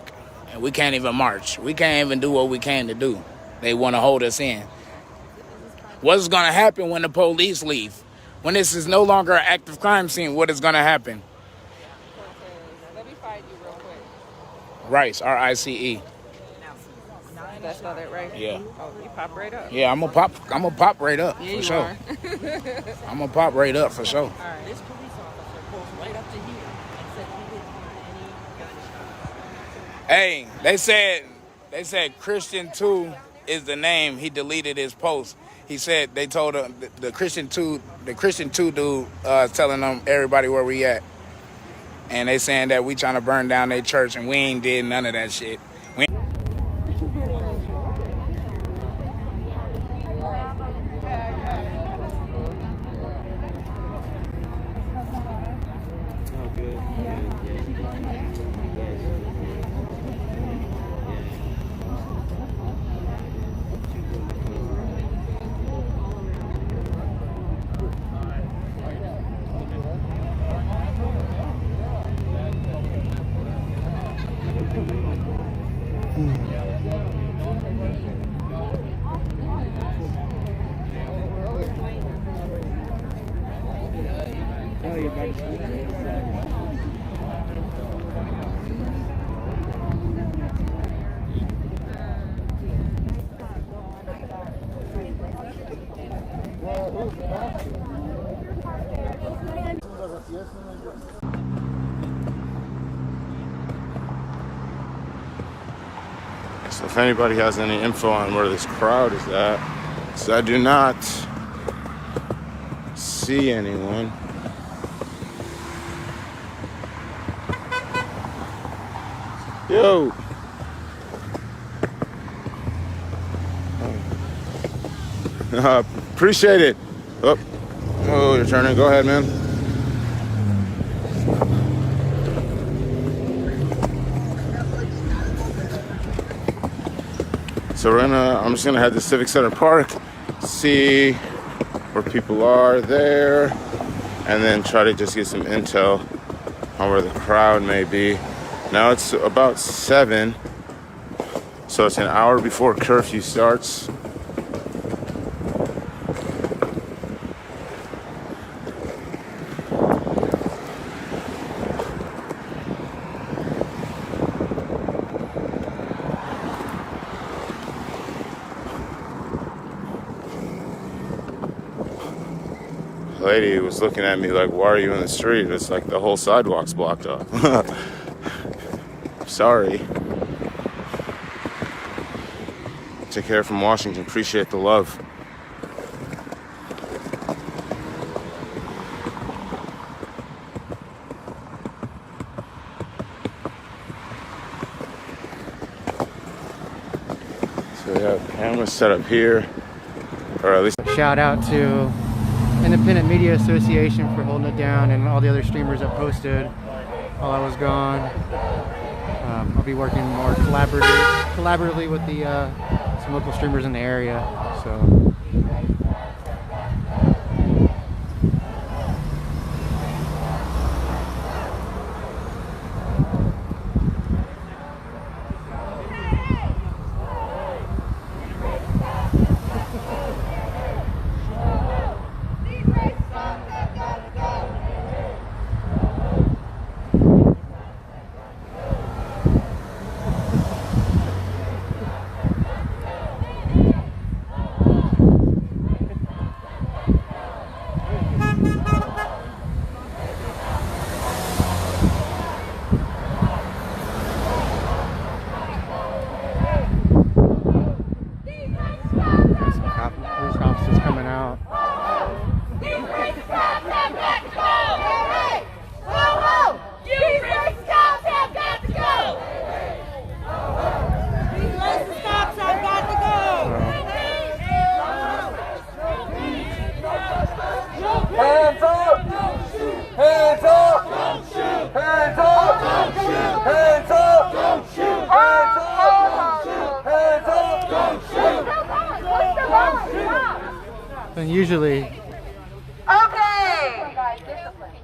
and we can't even march. We can't even do what we came to do. They want to hold us in. What's going to happen when the police leave? When this is no longer an active crime scene, what is going to happen? Let me find you real quick. Rice, R-I-C-E. That's not it, right? Yeah. Oh, you pop right up. Yeah, I'm gonna pop right up Yeah, for you sure. are. I'm gonna pop right up for sure. All right. This police officer pulls right up to here and said he didn't find any gunshot. Hey, they said Christian 2 is the name. He deleted his post. He said they told him the Christian 2 dude telling them everybody where we at. And they saying that we trying to burn down their church and we ain't did none of that shit. So if anybody has any info on where this crowd is at, because I do not see anyone. Yo! Appreciate it. Oh, you're turning. Go ahead, man. So I'm just gonna head to Civic Center Park, see where people are there, and then try to just get some intel on where the crowd may be. Now it's about 7, so it's an hour before curfew starts. Lady was looking at me like, why are you in the street? It's like the whole sidewalk's blocked off. Sorry. Take care from Washington. Appreciate the love. So we have cameras set up here, or at least. Shout out to Independent Media Association for holding it down, and all the other streamers that posted while I was gone. I'll be working more collaboratively with the some local streamers in the area. So. Hands up! Hands up! Don't shoot! Hands up! Don't shoot! Hands up! Don't shoot! Hands up! Hands up! Don't shoot! Don't shoot! And usually.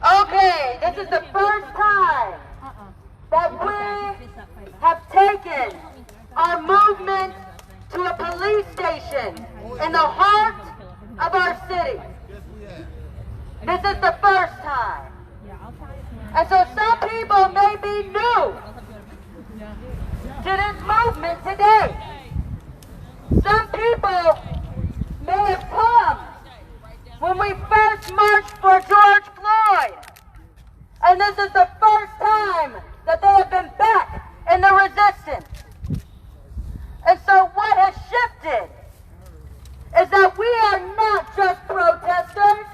Okay, this is the first time that we have taken our movement to a police station in the heart of our city. This is the first time. And so some people may be new to this movement today. Some people may have come when we first marched for George Floyd. And this is the first time that they have been back in the resistance. And so what has shifted is that we are not just protesters.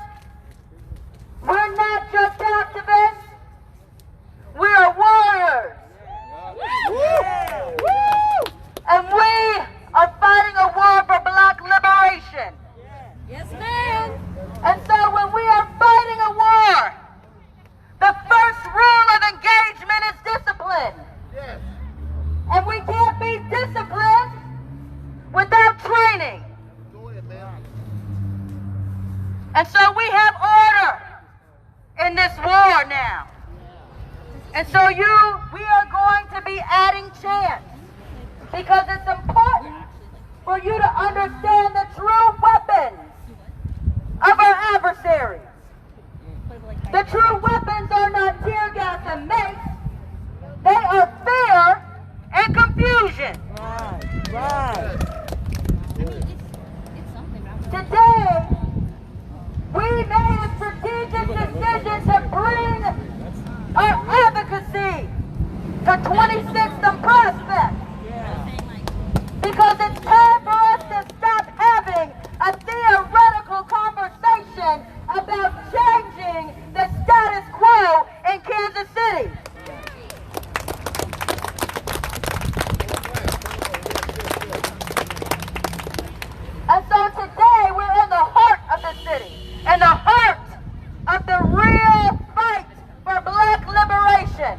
We're not just activists. We are warriors. And we are fighting a war for black liberation. Yes, ma'am. And so when we are fighting a war, the first rule of engagement is discipline. And we can't be disciplined without training. And so we have order in this war now. And so we are going to be adding chants because it's important for you to understand the true weapons of our adversaries. The true weapons are not tear gas and mace. They are fear and confusion. Today, we made a strategic decision to bring our advocacy to 26th and Prospect. Because it's time for us to stop having a theoretical conversation about changing the status quo in Kansas City. And so today we're in the heart of the city, in the heart of the real fight for black liberation.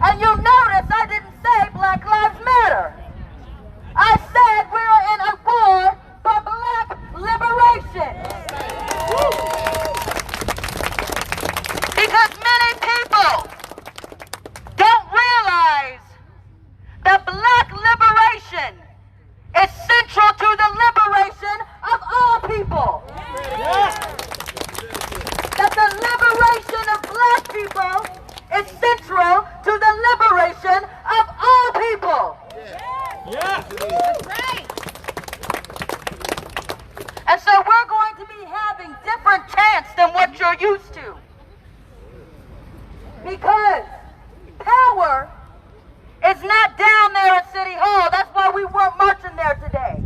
And you'll notice I didn't say Black Lives Matter. I said we're in a war for black liberation. Because many people don't realize that black liberation is central to the liberation of all people. That the liberation of black people is central to the liberation of all people. That's right. And so we're going to be having different chants than what you're used to. Because power is not down there at City Hall. That's why we weren't marching there today.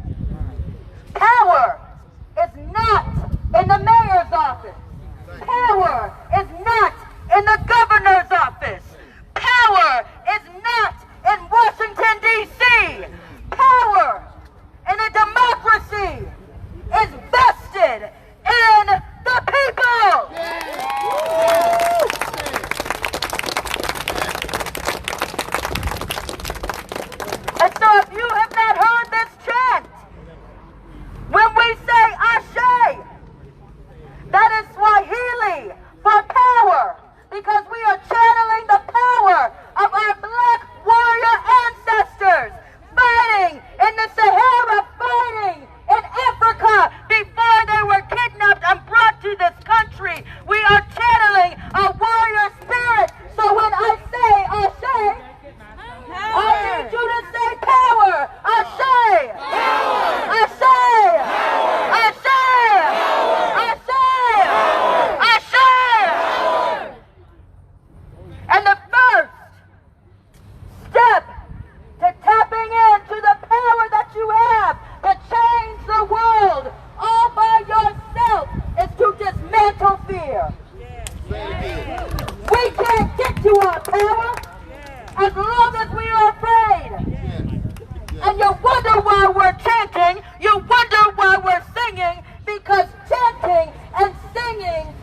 Power is not in the mayor's office. Power is not in the governor's office. Power is not in Washington, D.C. Power in a democracy is vested in the people. And so if you have not heard this chant, when we say Ashe, that is Swahili for power, because we are channeling the power of our black warrior ancestors fighting in the Sahara, fighting in Africa before they were kidnapped and brought to this country. We are channeling a warrior spirit. So when I say Ashe, I need you to say power. Ashe! Ashe! Ashe! Ashe! And the first step to tapping into the power that you have to change the world all by yourself is to dismantle fear. We can't get to our power as long as we are afraid. And you wonder why we're chanting, you wonder why we're singing, because chanting and singing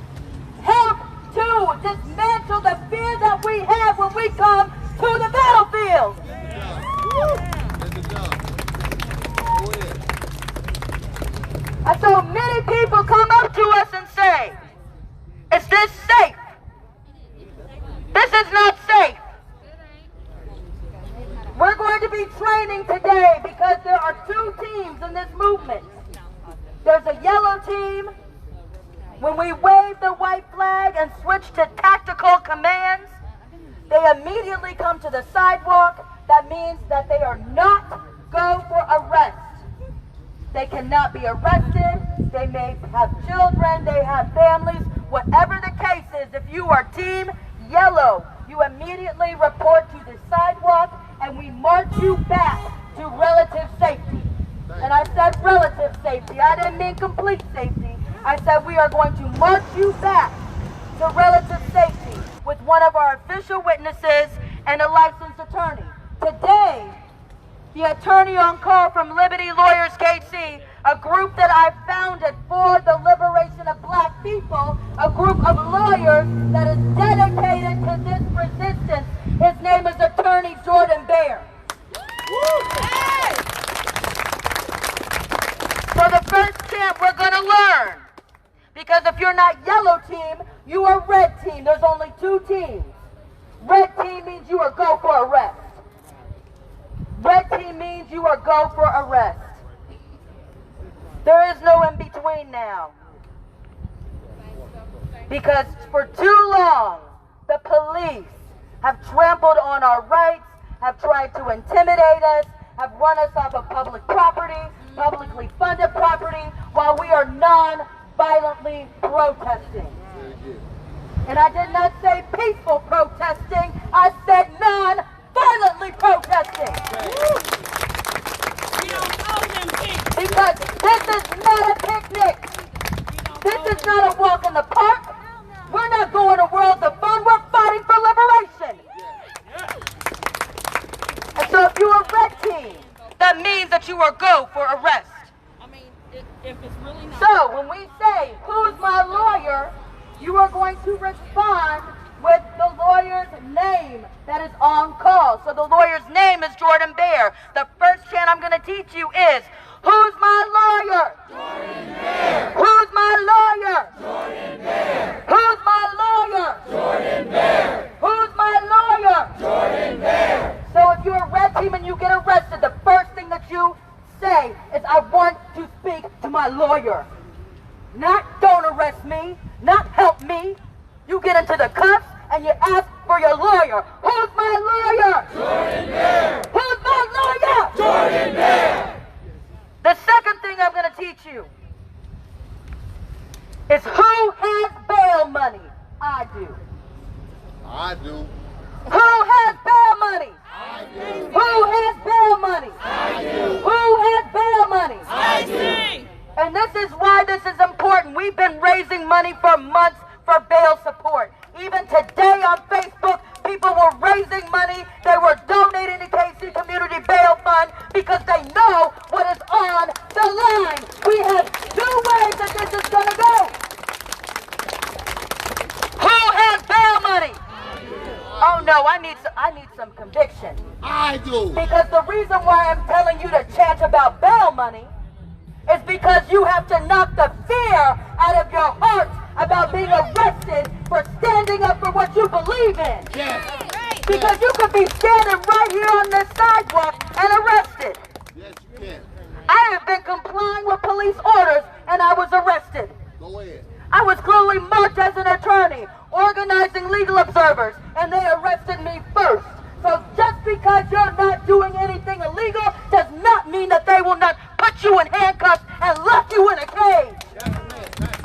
help to dismantle the fear that we have when we come to the battlefield. And so many people come up to us and say, is this safe? This is not safe. We're going to be training today because there are two teams in this movement. There's a yellow team. When we wave the white flag and switch to tactical commands, they immediately come to the sidewalk. That means that they are not go for arrest. They cannot be arrested. They may have children. They have families. Whatever the case is, if you are team yellow, you immediately report to the sidewalk and we march you back to relative safety. And I said relative safety. I didn't mean complete safety. I said we are going to march you back to relative safety with one of our official witnesses and a licensed attorney. Today, the attorney on call from Liberty Lawyers KC, a group that I founded for the liberation of black people, a group of lawyers that is dedicated to this resistance. His name is Attorney Jordan Bear. So the first chant we're going to learn, because if you're not yellow team, you are red team. There's only two teams. Red team means you are go for arrest. Red team means you are go for arrest. There is no in between now. Because for too long, the police have trampled on our rights, have tried to intimidate us, have run us off of public property, publicly funded property, while we are non-violently protesting. And I did not say peaceful protesting, I said non-violently protesting. Because this is not a picnic. This is not a walk in the park. We're not going to Worlds of Fun, we're fighting for liberation. And so if you're a red team, that means that you are go for arrest. If it's really not. So when we say, who's my lawyer, you are going to respond with the lawyer's name that is on call. So the lawyer's name is Jordan Bear. The first chant I'm going to teach you is, who's my lawyer? Jordan Bear. Who's my lawyer? Jordan Bear. Who's my lawyer? Jordan Bear. Who's my lawyer? Jordan Bear. So if you're a red team and you get arrested, the first thing that you say is, I want to speak to my lawyer. Not don't arrest me, not help me. You get into the cuffs and you ask for your lawyer. Who's my lawyer? Jordan Bear. Who's my lawyer? Jordan Bear. The second thing I'm going to teach you is who has bail money? I do. I do. Who has bail money? I do. Who has bail money? I do. Who has bail money? I do. And this is why this is important. We've been raising money for months for bail support. Even today on Facebook, people were raising money. They were donating to KC Community Bail Fund because they know what is on the line. We have two ways that this is going to go. Who has bail money? Oh no, I need some conviction. I do. Because the reason why I'm telling you to chant about bail money is because you have to knock the fear out of your heart about being arrested for standing up for what you believe in. Yes. Because you could be standing right here on this sidewalk and arrested. Yes, you can. I have been complying with police orders and I was arrested. Go ahead. I was clearly marked as an attorney, organizing legal observers, and they arrested me first. So just because you're not doing anything illegal does not mean that they will not put you in handcuffs and lock you in a cage.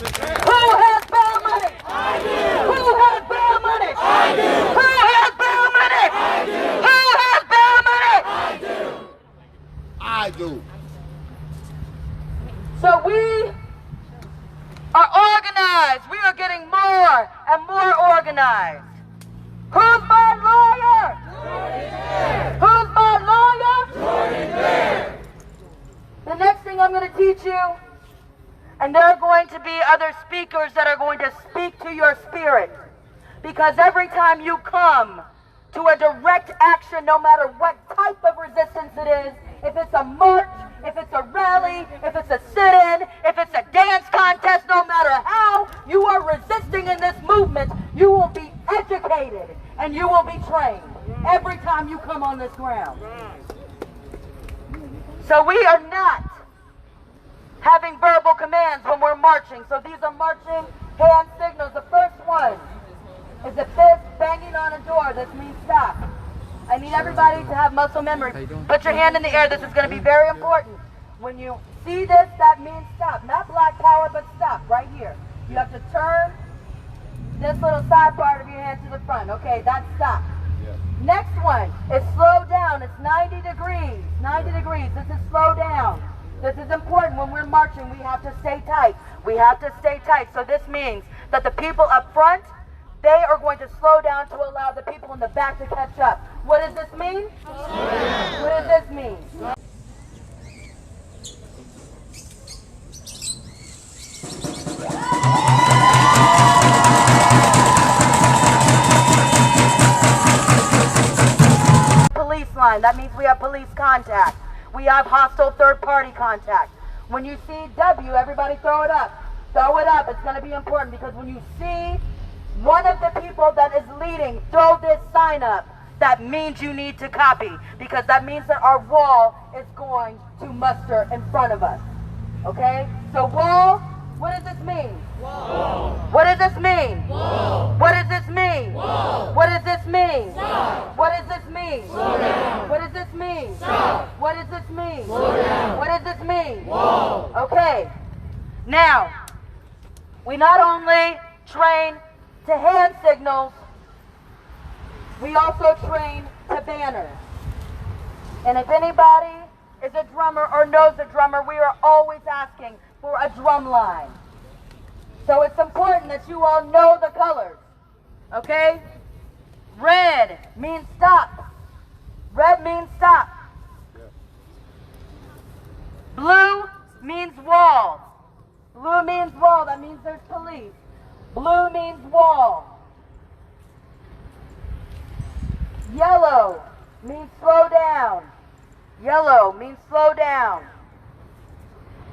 Who has bail money? I do. Who has bail money? I do. Who has bail money? I do. Who has bail money? I do. I do. So we are organized. We are getting more and more organized. Who's my lawyer? Jordan Bear. Who's my lawyer? Jordan Bear. The next thing I'm going to teach you, and there are going to be other speakers that are going to speak to your spirit. Because every time you come to a direct action, no matter what type of resistance it is, if it's a march, if it's a rally, if it's a sit-in, if it's a dance contest, no matter how you are resisting in this movement, you will be educated and you will be trained every time you come on this ground. So we are not having verbal commands when we're marching. So these are marching hand signals. The first one is a fist banging on a door. This means stop. I need everybody to have muscle memory. Put your hand in the air. This is going to be very important. When you see this, that means stop. Not black power, but stop right here. You have to turn this little side part of your hand to the front. Okay, that's stop. Next one is slow down. It's 90 degrees. 90 degrees. This is slow down. This is important. When we're marching, we have to stay tight. We have to stay tight. So this means that the people up front, they are going to slow down to allow the people in the back to catch up. What does this mean? What does this mean? Police line. That means we have police contact. We have hostile third-party contact. When you see W, everybody throw it up. Throw it up. It's going to be important because when you see one of the people that is leading throw this sign up, that means you need to copy, because that means that our wall is going to muster in front of us. Okay? So wall, what does this mean? Wall. What does this mean? Wall. What does this mean? Wall. What does this mean? Stop. What does this mean? Slow down. What does this mean? Stop. What does this mean? Slow down. What does this mean? Wall. Okay. Now, we not only train to hand signals, we also train to banners. And if anybody is a drummer or knows a drummer, we are always asking for a drum line. So it's important that you all know the colors, okay? Red means stop. Red means stop. Blue means wall. Blue means wall. That means there's police. Blue means wall. Yellow means slow down. Yellow means slow down.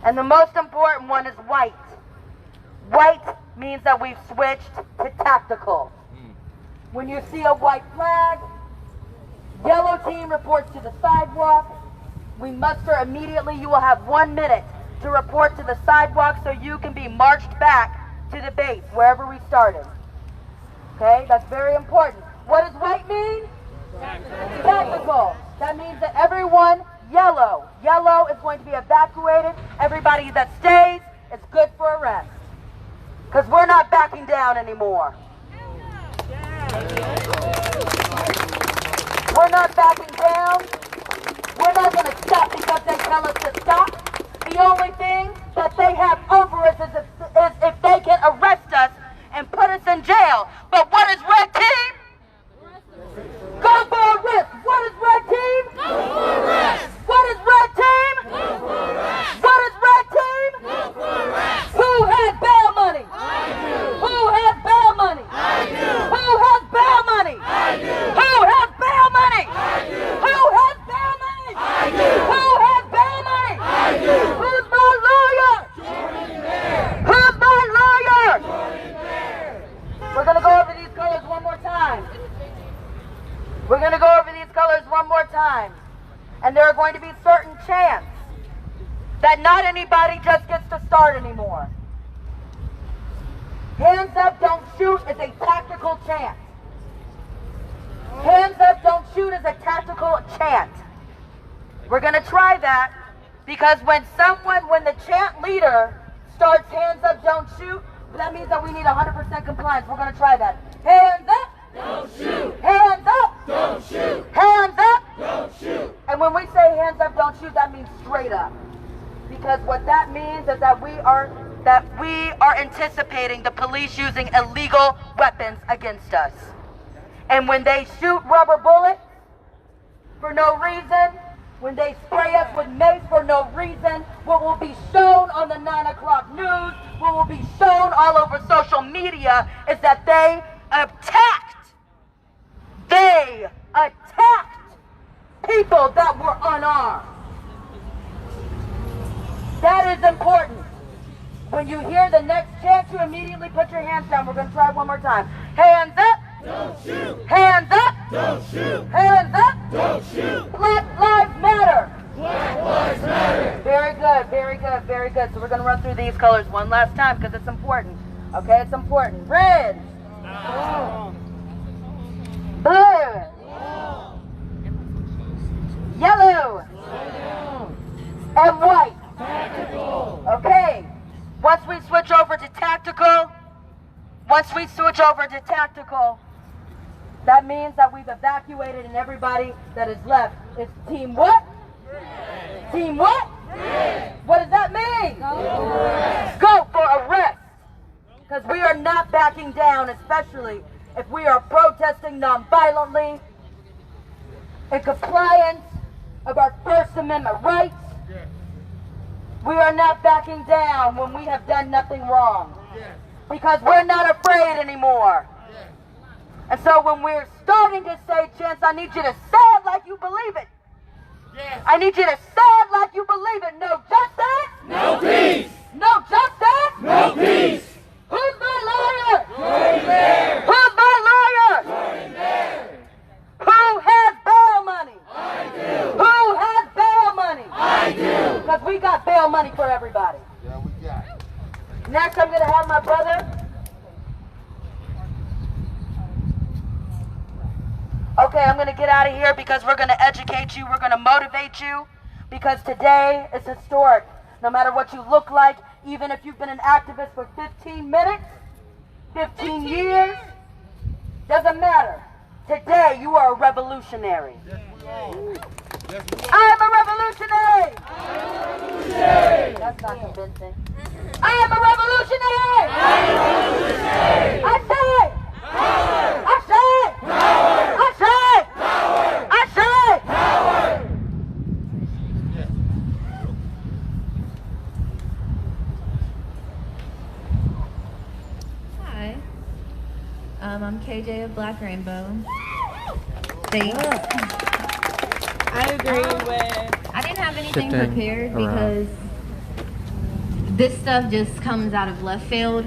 And the most important one is white. White means that we've switched to tactical. When you see a white flag, yellow team reports to the sidewalk. We muster immediately. You will have 1 minute to report to the sidewalk so you can be marched back to the base, wherever we started. Okay, that's very important. What does white mean? Tactical. That means that everyone, yellow. Yellow is going to be evacuated. Everybody that stays is good for a rest. Because we're not backing down anymore. We're not backing down. We're not going to stop because they tell us to stop. The only thing that they have over us is if they can arrest us and put us in jail. But what is red team? Go for arrest. What is red team? Go for arrest. What is red team? Go for arrest. What is red team? Go for arrest. Who has bail money? I do. Who has bail money? I do. Who has bail money? I do. Who has bail money? I do. Who has bail money? I do. Who has bail money? I do. Who's my lawyer? Jordan Bear. Who's my lawyer? Jordan Bear. We're going to go over these colors one more time. We're going to go over these colors one more time. And there are going to be certain chants that not anybody just gets to start anymore. Hands up, don't shoot is a tactical chant. Hands up, don't shoot is a tactical chant. We're going to try that because when the chant leader starts hands up, don't shoot, that means that we need 100% compliance. We're going to try that. Hands up. Don't shoot. Hands up. Don't shoot. Hands up. Don't shoot. And when we say hands up, don't shoot, that means straight up. Because what that means is that we are anticipating the police using illegal weapons against us. And when they shoot rubber bullets for no reason, when they spray us with mace for no reason, what will be shown on the 9 o'clock news, what will be shown all over social media is that they attacked people that were unarmed. That is important. When you hear the next chant, you immediately put your hands down. We're going to try one more time. Hands up. Don't shoot. Hands up. Don't shoot. Hands up. Don't shoot. Black Lives Matter. Black Lives Matter. Very good, very good, very good. So we're going to run through these colors one last time because it's important. Okay, it's important. Red. No. Blue. No. Yellow. No. And white. Tactical. Okay. Once we switch over to tactical, that means that we've evacuated and everybody that is left is team what? Team what? What does that mean? Go for arrest. Because we are not backing down, especially if we are protesting non-violently in compliance of our First Amendment rights. We are not backing down when we have done nothing wrong. Because we're not afraid anymore. And so when we're starting to say, Chance, I need you to say it like you believe it. I need you to say it like you believe it. No justice. No peace. No justice. No peace. Who's my lawyer? Jordan Bear. Who's my lawyer? Jordan Bear. Who has bail money? I do. Who has bail money? I do. Because we got bail money for everybody. Yeah, we got it. Next, I'm going to have my brother. Okay, I'm going to get out of here because we're going to educate you. We're going to motivate you because today is historic. No matter what you look like, even if you've been an activist for 15 minutes, 15 years, doesn't matter. Today, you are a revolutionary. I am a revolutionary. That's not convincing. I am a revolutionary. I say. I say. I say. I say. Hi. I'm KJ of Black Rainbow. Thanks. I agree with. I didn't have anything Shifting prepared around. because this stuff just comes out of left field.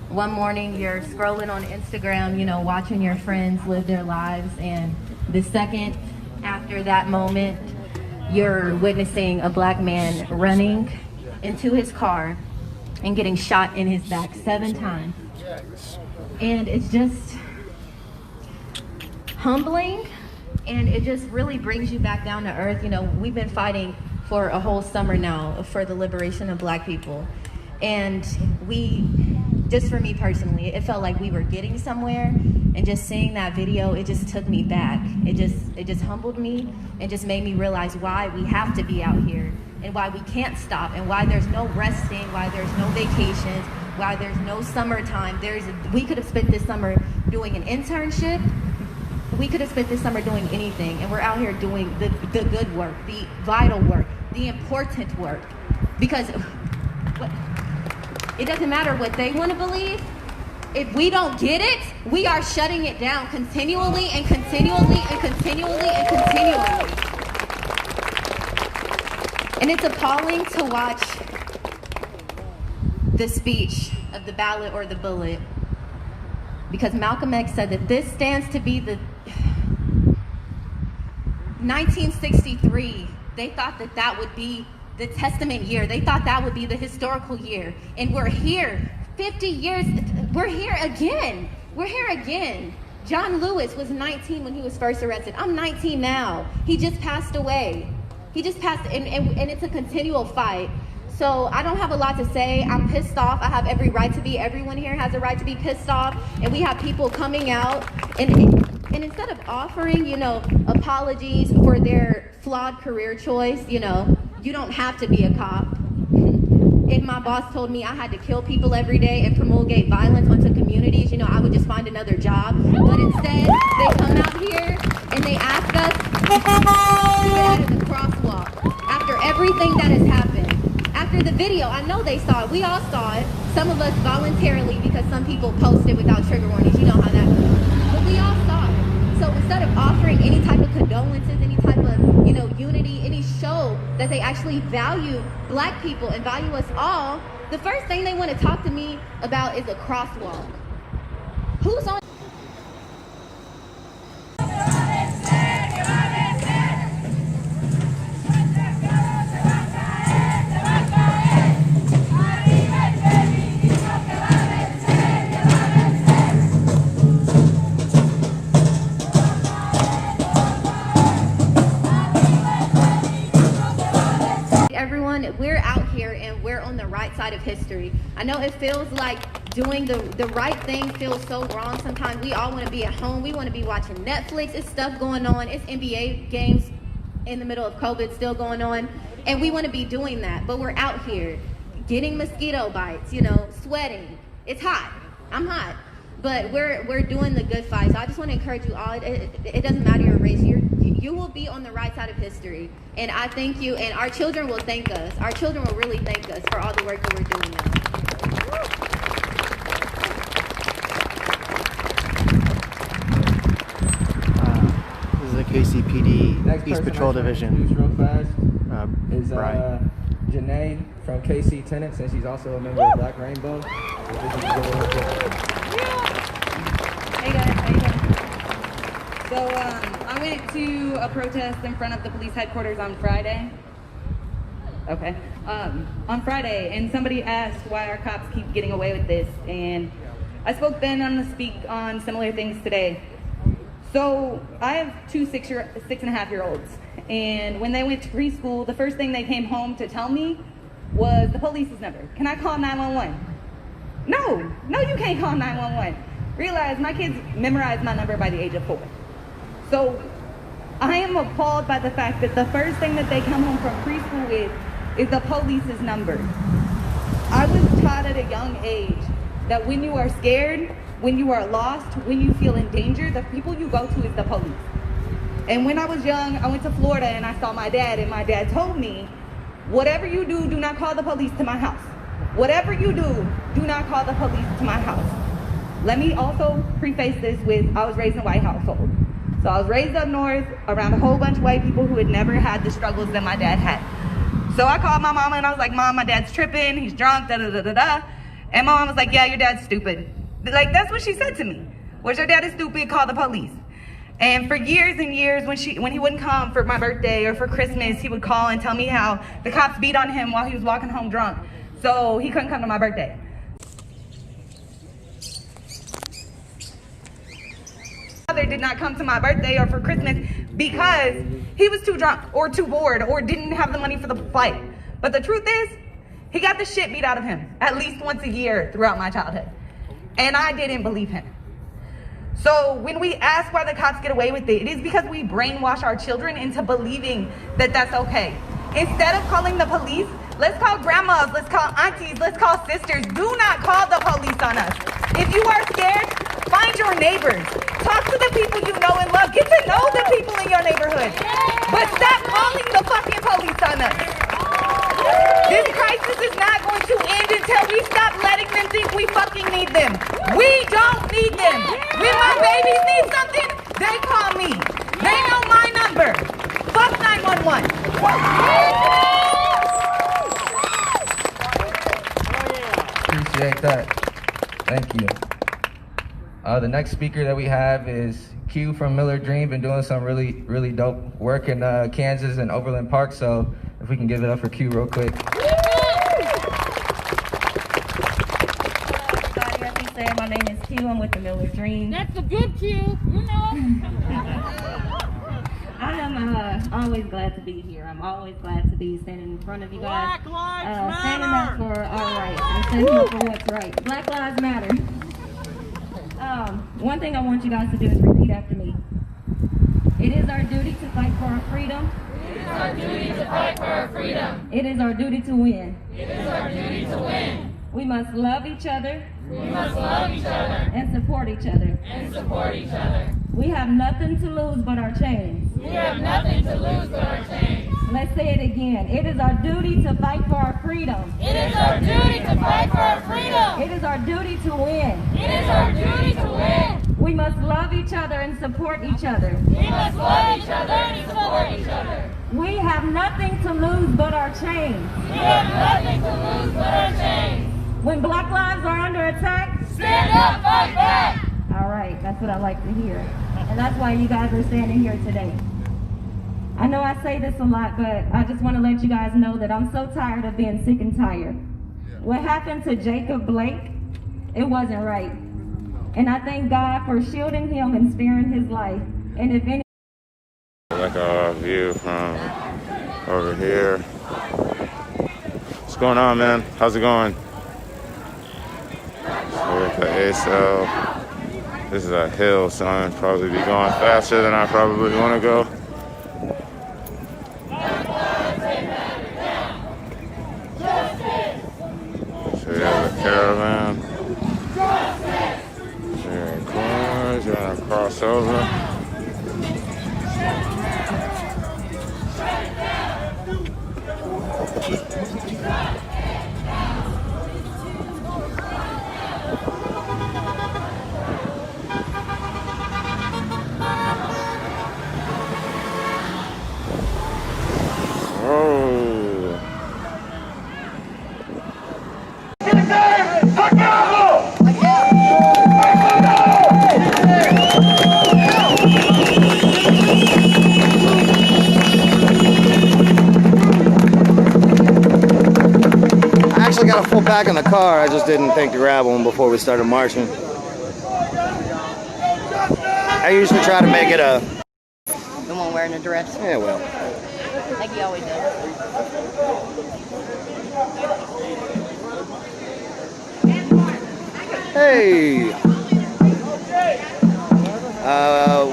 One morning you're scrolling on Instagram, you know, watching your friends live their lives, and the second after that moment, you're witnessing a black man running into his car and getting shot in his back 7 times. And it's just humbling, and it just really brings you back down to earth. You know, we've been fighting for a whole summer now for the liberation of black people. And just for me personally, it felt like we were getting somewhere, and just seeing that video, it just took me back. It just humbled me and just made me realize why we have to be out here and why we can't stop and why there's no resting, why there's no vacations, why there's no summertime. We could have spent this summer doing an internship. We could have spent this summer doing anything, and we're out here doing the good work, the vital work, the important work. Because it doesn't matter what they want to believe. If we don't get it, we are shutting it down continually and continually and continually and continually. And it's appalling to watch the speech of the ballot or the bullet, because Malcolm X said that this stands to be the 1963. They thought that that would be the testament year. They thought that would be the historical year. And we're here 50 years. We're here again. We're here again. John Lewis was 19 when he was first arrested. I'm 19 now. He just passed away. He just passed, and it's a continual fight. So I don't have a lot to say. I'm pissed off. I have every right to be. Everyone here has a right to be pissed off. And we have people coming out and instead of offering, you know, apologies for their flawed career choice, you know, you don't have to be a cop. If my boss told me I had to kill people every day and promulgate violence onto communities, you know, I would just find another job. But instead, they come out here and they ask us to get out of the crosswalk after everything that has happened. After the video, I know they saw it. We all saw it. Some of us voluntarily, because some people posted without trigger warnings. You know how that goes. But we all saw it. So instead of offering any type of condolences, any type of, you know, unity, any show that they actually value black people and value us all, the first thing they want to talk to me about is a crosswalk. Who's on? Everyone, we're out here and we're on the right side of history. I know it feels like doing the right thing feels so wrong sometimes. We all want to be at home. We want to be watching Netflix. It's stuff going on. It's NBA games in the middle of COVID still going on, and we want to be doing that, but we're out here getting mosquito bites, you know, sweating. It's hot. I'm hot. But we're doing the good fight. So I just want to encourage you all. It doesn't matter your race. You will be on the right side of history. And I thank you. And our children will thank us. Our children will really thank us for all the work that we're doing now. This is the KCPD Next East person Patrol I just wanna Division. introduce real fast is Brian. Janae from KC Tenants, and she's also a member of Black Rainbow. Hey guys, how you doing? So I went to a protest in front of the police headquarters on Friday. Okay. On Friday, and somebody asked why our cops keep getting away with this, and I spoke then. I'm gonna speak on similar things today. So I have two 6.5-year-olds, and when they went to preschool, the first thing they came home to tell me was the police's number. Can I call 911? No, you can't call 911. Realize my kids memorized my number by the age of 4. So I am appalled by the fact that the first thing that they come home from preschool with is the police's number. I was taught at a young age that when you are scared, when you are lost, when you feel in danger, the people you go to is the police. And when I was young, I went to Florida and I saw my dad, and my dad told me, whatever you do, do not call the police to my house. Whatever you do not call the police to my house. Let me also preface this with, I was raised in a white household. So I was raised up north around a whole bunch of white people who had never had the struggles that my dad had. So I called my mama and I was like, Mom, my dad's tripping, he's drunk, da-da-da-da-da. And my mom was like, yeah, your dad's stupid. Like, that's what she said to me. Was your dad is stupid, call the police. And for years and years, when he wouldn't come for my birthday or for Christmas, he would call and tell me how the cops beat on him while he was walking home drunk. So he couldn't come to my birthday. My father did not come to my birthday or for Christmas because he was too drunk or too bored or didn't have the money for the flight. But the truth is, he got the shit beat out of him at least once a year throughout my childhood. And I didn't believe him. So when we ask why the cops get away with it, it is because we brainwash our children into believing that that's okay. Instead of calling the police, let's call grandmas, let's call aunties, let's call sisters. Do not call the police on us. If you are scared, find your neighbors. Talk to the people you know and love. Get to know the people in your neighborhood. But stop calling the fucking police on us. This crisis is not going to end until we stop letting them think we fucking need them. We don't need them. When my babies need something, they call me. They know my number. Fuck 911. Appreciate that. Thank you. The next speaker that we have is Q from Miller Dream. Been doing some really, really dope work in Kansas and Overland Park. So if we can give it up for Q real quick. My name is Q. I'm with the Miller Dream. That's a good Q, you know. I am always glad to be here. I'm always glad to be standing in front of you guys. Black Lives standing Matter. up for our rights and standing up for what's right. Black Lives Matter. One thing I want you guys to do is repeat after me. It is our duty to fight for our freedom. It is our duty to fight for our freedom. It is our duty to win. It is our duty to win. We must love each other. We must love each other. And support each other. And support each other. We have nothing to lose but our chains. We have nothing to lose but our chains. Let's say it again. It is our duty to fight for our freedom. It is our duty to fight for our freedom. It is our duty to win. It is our duty to win. We must love each other and support each other. We must love each other and support each other. We have nothing to lose but our chains. We have nothing to lose but our chains. When Black lives are under attack, stand up, fight back. All right, that's what I like to hear. And that's why you guys are standing here today. I know I say this a lot, but I just want to let you guys know that I'm so tired of being sick and tired. What happened to Jacob Blake, it wasn't right. And I thank God for shielding him and sparing his life. And if any Like a view from over here. What's going on, man? How's it going? We're at the ASL. This is a hill, so I'm probably be going faster than I probably want to go. caravan. Sharing cars, you're gonna cross over. I actually got a full pack in the car. I just didn't think to grab one before we started marching. I usually try to make it a... The one wearing a dress. Yeah, well. Like he always does. Hey!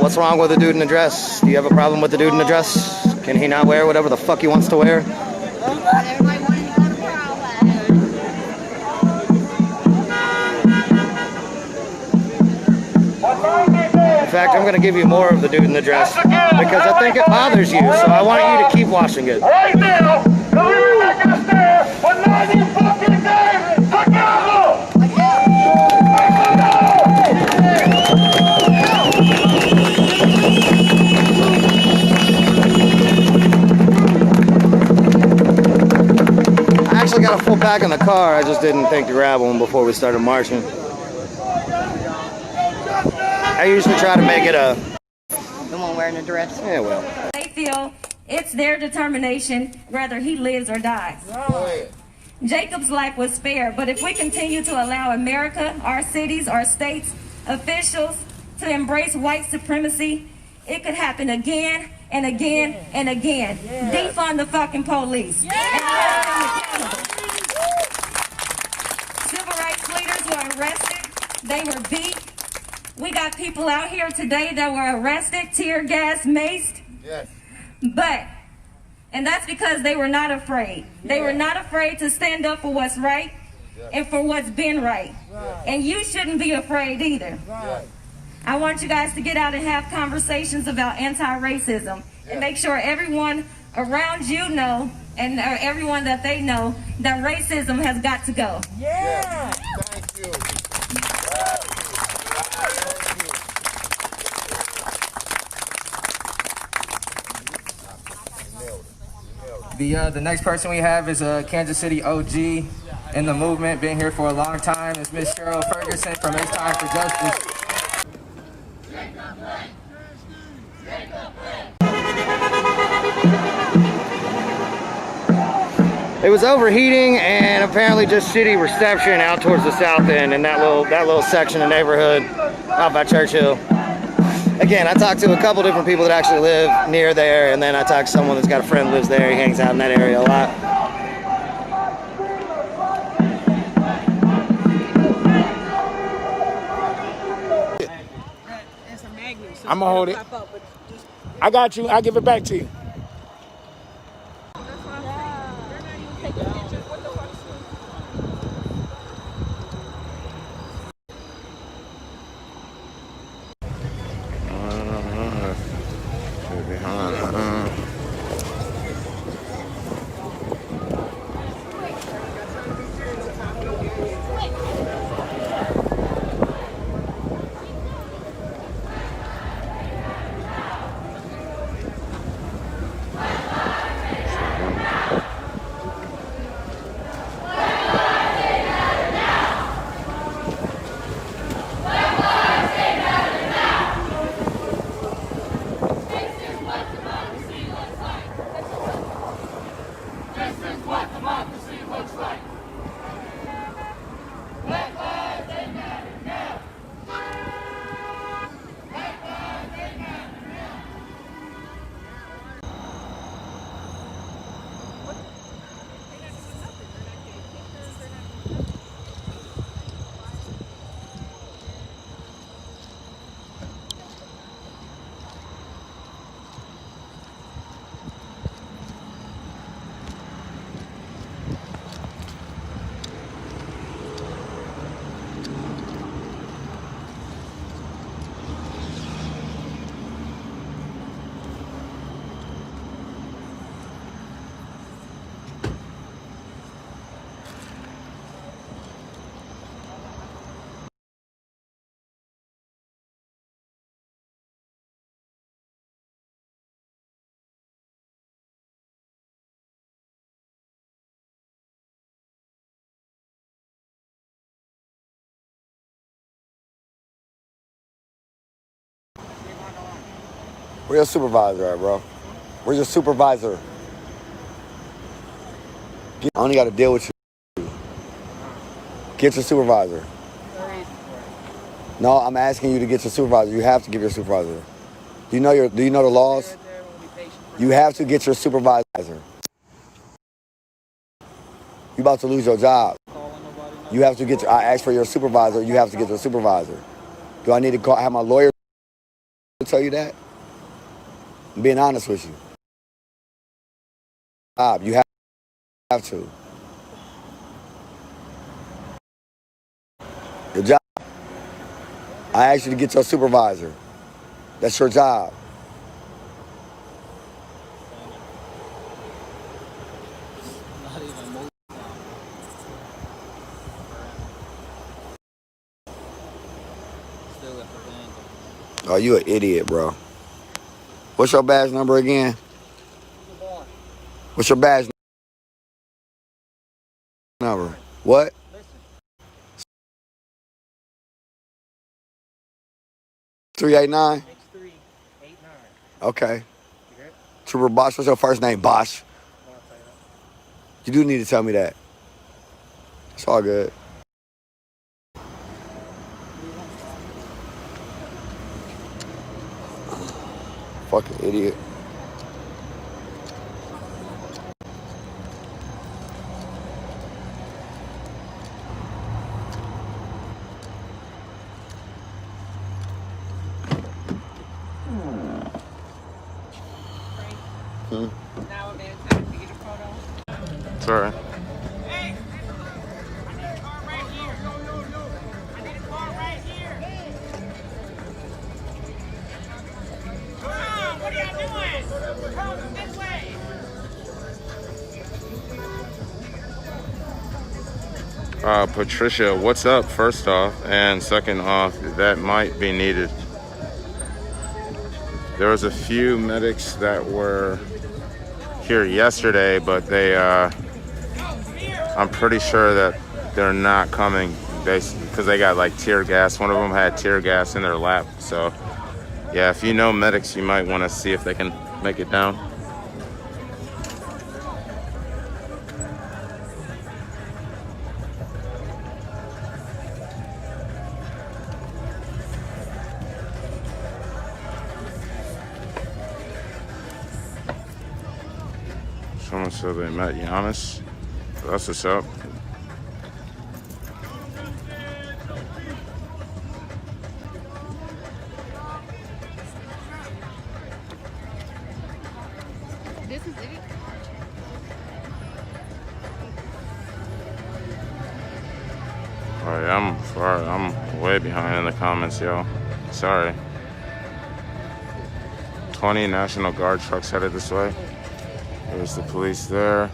What's wrong with the dude in the dress? Do you have a problem with the dude in the dress? Can he not wear whatever the fuck he wants to wear? In fact, I'm going to give you more of the dude in the dress because I think it bothers you, so I want you to keep watching it. Right now, don't be back in the stand for 90 fucking days. Chicago! I actually got a full pack in the car. I just didn't think to grab one before we started marching. I usually try to make it a... The one wearing a dress. Yeah, well. They feel it's their determination whether he lives or dies. Jacob's life was spared, but if we continue to allow America, our cities, our states, officials to embrace white supremacy, it could happen again and again and again. Defund the fucking police. Civil rights leaders were arrested. They were beat. We got people out here today that were arrested, tear gas, maced. Yes. And that's because they were not afraid. They were not afraid to stand up for what's right and for what's been right. And you shouldn't be afraid either. I want you guys to get out and have conversations about anti-racism and make sure everyone around you know and everyone that they know that racism has got to go. Yeah. Thank you. The next person we have is a Kansas City OG in the movement, been here for a long time. It's Miss Cheryl Ferguson from It's Time for Justice. It was overheating and apparently just shitty reception out towards the south end in that little section of neighborhood out by Churchill. Again, I talked to a couple different people that actually live near there, and then I talked to someone that's got a friend that lives there. He hangs out in that area a lot. I'm gonna hold it. I got you. I'll give it back to you. Where's your supervisor at, bro? Where's your supervisor? I only got to deal with you. Get your supervisor. No, I'm asking you to get your supervisor. You have to give your supervisor. Do you know the laws? You have to get your supervisor. You about to lose your job. You have to I asked for your supervisor. You have to get your supervisor. Do I need to have my lawyer tell you that? I'm being honest with you. You have to. Your job. I asked you to get your supervisor. That's your job. Oh, you an idiot, bro. What's your badge number again? What's your badge number? What? Listen. 389? Okay. Trooper Bosch, what's your first name, Bosch? You do need to tell me that. It's all good. Fucking idiot. Sorry. Patricia, what's up, first off, and second off, that might be needed. There was a few medics that were here yesterday, but they, I'm pretty sure that they're not coming, basically, because they got like tear gas. One of them had tear gas in their lap, so yeah, if you know medics, you might want to see if they can make it down. Someone said they met Giannis. That's what's up. This is it. Oh yeah, I'm way behind in the comments, yo. Sorry. 20 National Guard trucks headed this way. There's the police there.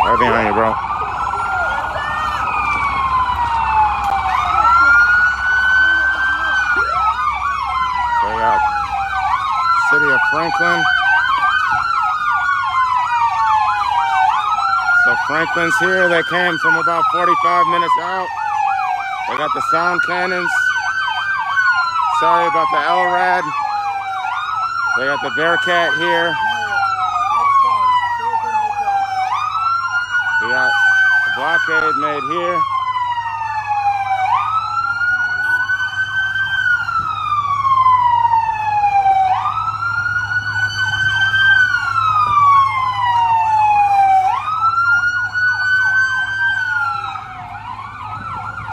Right behind you, bro. So we got City of Franklin. So Franklin's here. They came from about 45 minutes out. They got the sound cannons. Sorry about the LRAD. They got the Bearcat here. We got a blockade made here.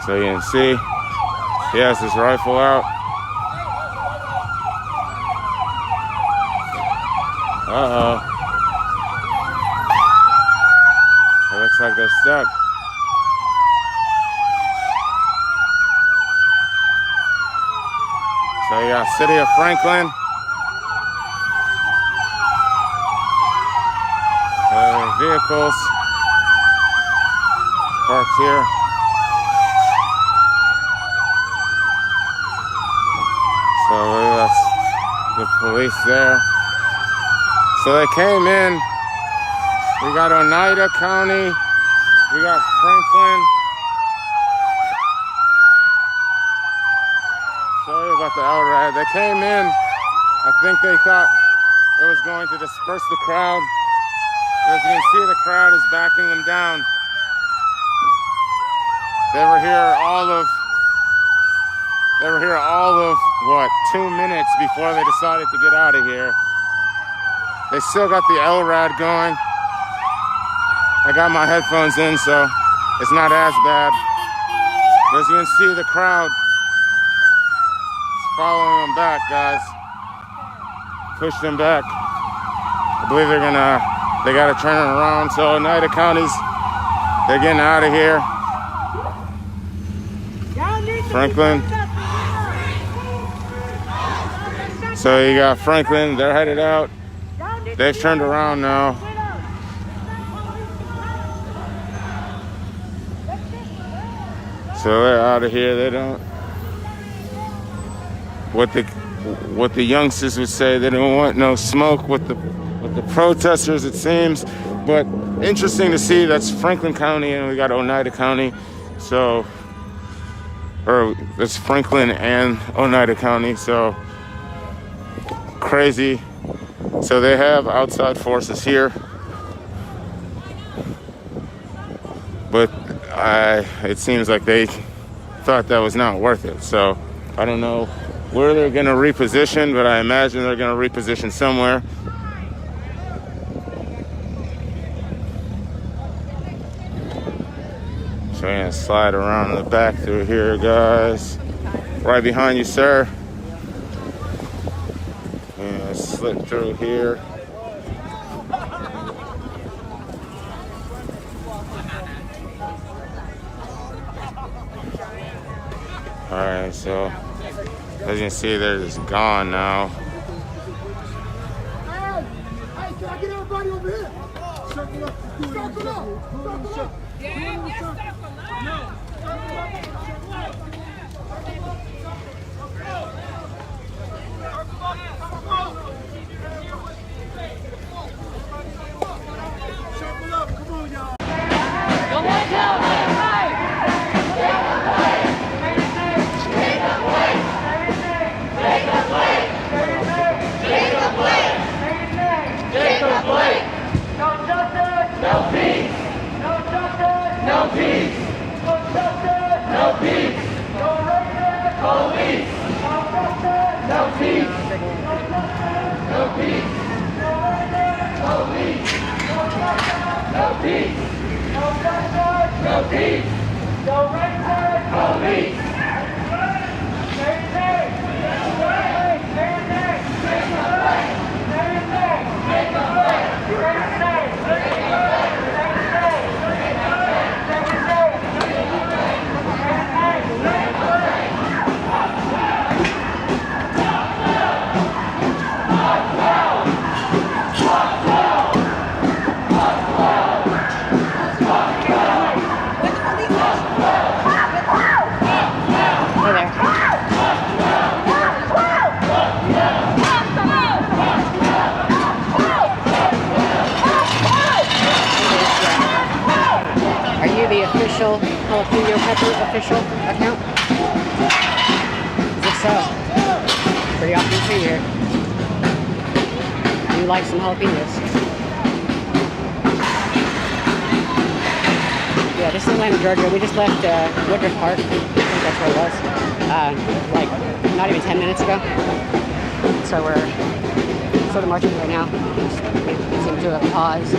So you can see, he has his rifle out. Uh-oh. It looks like they're stuck. So you got City of Franklin. Vehicles parked here. So that's the police there. So they came in. We got Oneida County. We got Franklin. Sorry about the LRAD. They came in. I think they thought it was going to disperse the crowd. As you can see, the crowd is backing them down. They were here all of what, 2 minutes before they decided to get out of here. They still got the LRAD going. I got my headphones in, so it's not as bad. But as you can see, the crowd is following them back, guys. Push them back. I believe they got to turn it around. So Oneida County's, they're getting out of here. Franklin. So you got Franklin, they're headed out. They've turned around now. So they're out of here. They don't, what the youngsters would say, they don't want no smoke with the protesters, it seems. But interesting to see, that's Franklin County and we got Oneida County. So, or that's Franklin and Oneida County. So crazy. So they have outside forces here. But it seems like they thought that was not worth it. So I don't know where they're going to reposition, but I imagine they're going to reposition somewhere. So I'm going to slide around the back through here, guys. Right behind you, sir. And slip through here. Alright, so as you can see, they're just gone now. Hey, can I get everybody over here? Circle up. Circle up. Circle up. Yeah, circle up. No. Circle up. Circle up. Come on, y'all. Come on, y'all. Jacob Blake. No justice. No peace. No justice. No peace. No justice. No peace. No racist. Police. No justice. No peace. No justice. No peace. No racist. Police. No justice. No peace. No justice. No peace. No racist. Police. Jalapeno Pepper official account? If so, pretty often see here. You like some jalapenos? Yeah, this is Atlanta, Georgia. We just left Woodruff Park. I think that's where it was. Like not even 10 minutes ago. So we're sort of marching right now. Just seem to have paused.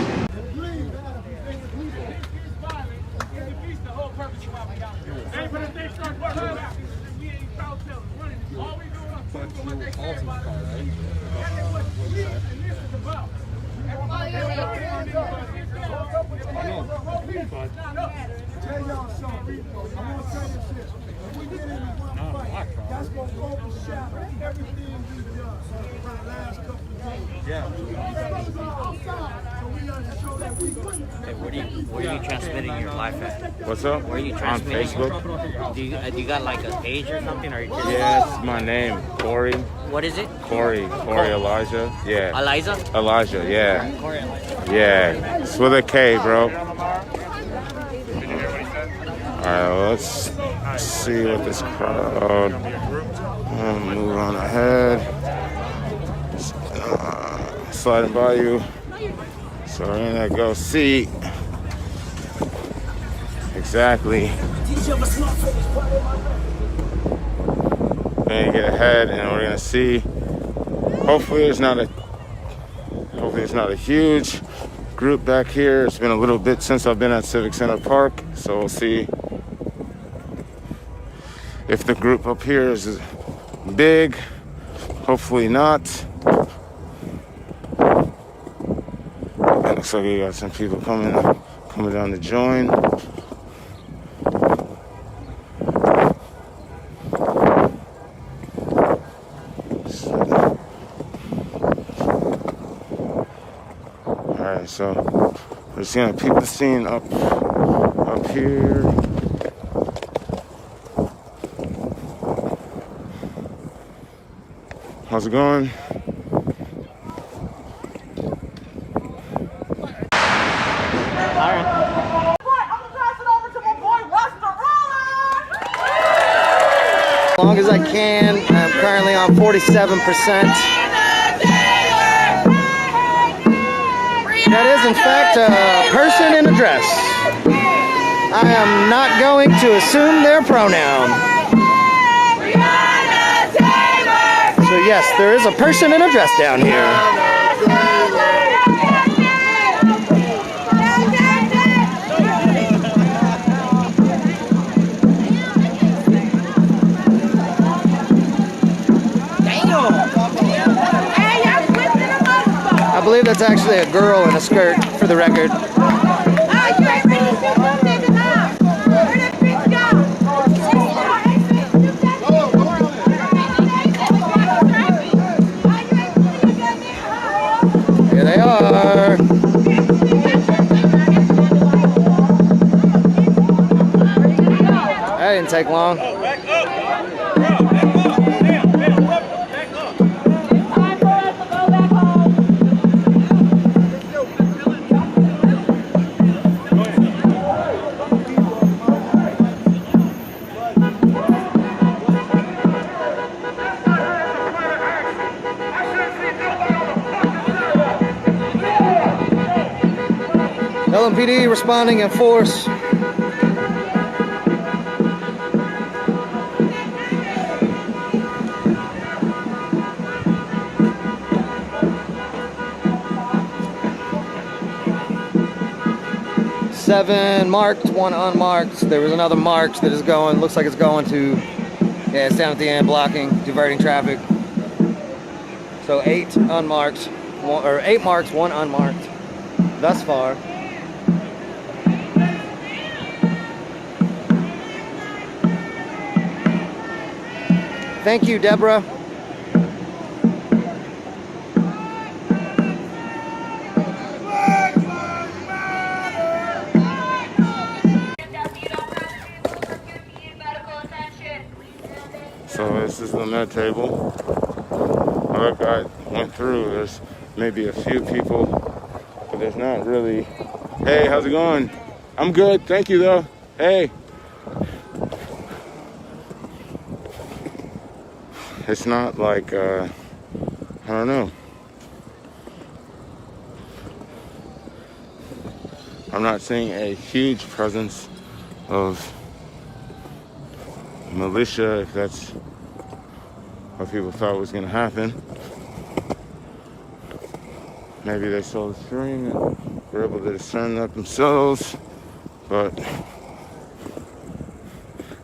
That's gonna overshadow everything we've done for the last couple of days. Hey, where are you transmitting your live at? What's up? Where are you On transmitting? Facebook. Do you got like a page or something? Or you just... Yes, my name, Corey. What is it? Corey Elijah. Yeah. Eliza? Elijah, yeah. Corey Elijah. Yeah. It's with a K, bro. Alright, well, let's see what this crowd. Move on ahead. Sliding by you. So we're gonna go see exactly. We're gonna get ahead and we're gonna see. Hopefully there's not a huge group back here. It's been a little bit since I've been at Civic Center Park, so we'll see if the group up here is big. Hopefully not. It looks like we got some people coming down to join. Alright, so we're just gonna peep the scene up here. How's it going? As long as I can. I'm currently on 47%. That is, in fact, a person in a dress. I am not going to assume their pronoun. So yes, there is a person in a dress down here. I believe that's actually a girl in a skirt, for the record. Here they are. That didn't take long. LMPD responding in force. Seven marked, one unmarked. There was another marked that is going, looks like it's going to, yeah, it's down at the end, blocking, diverting traffic. So 8 unmarked, or 8 marked, 1 unmarked thus far. Thank you, Deborah. So this is the med table. Look, I went through. There's maybe a few people, but there's not really. Hey, how's it going? I'm good, thank you though. Hey. It's not like, I don't know. I'm not seeing a huge presence of militia, if that's what people thought was gonna happen. Maybe they saw the string and were able to discern that themselves, but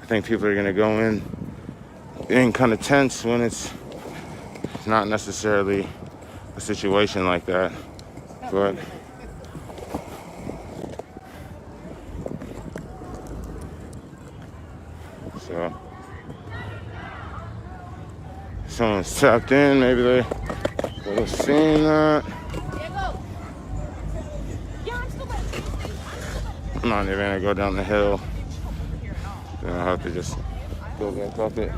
I think people are gonna go in being kind of tense when it's not necessarily a situation like that. But so someone's tapped in, maybe they would have seen that. I'm not even gonna go down the hill. Then I'll have to just go back up it.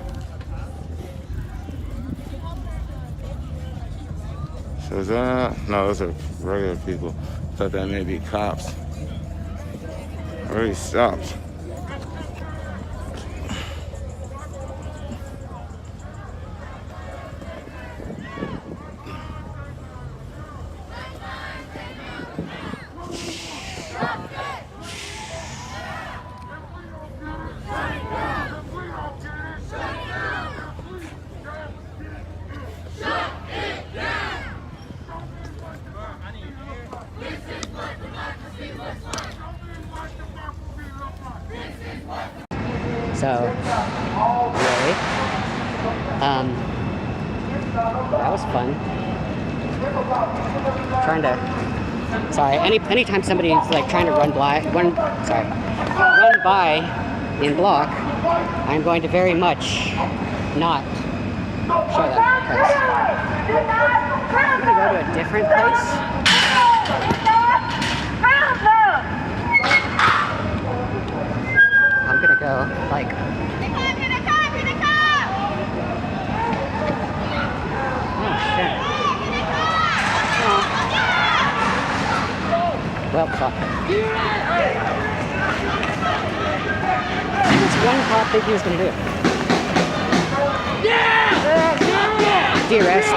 So is that? No, those are regular people. Thought that may be cops. Already stopped. So, really, that was fun. Trying to, sorry, anytime somebody's like trying to run by in block, I'm going to very much not show that place. I'm gonna go to a different place. I'm gonna go like. Oh shit. Oh. Well, fuck. This one cop think he was gonna do it. De-arrest.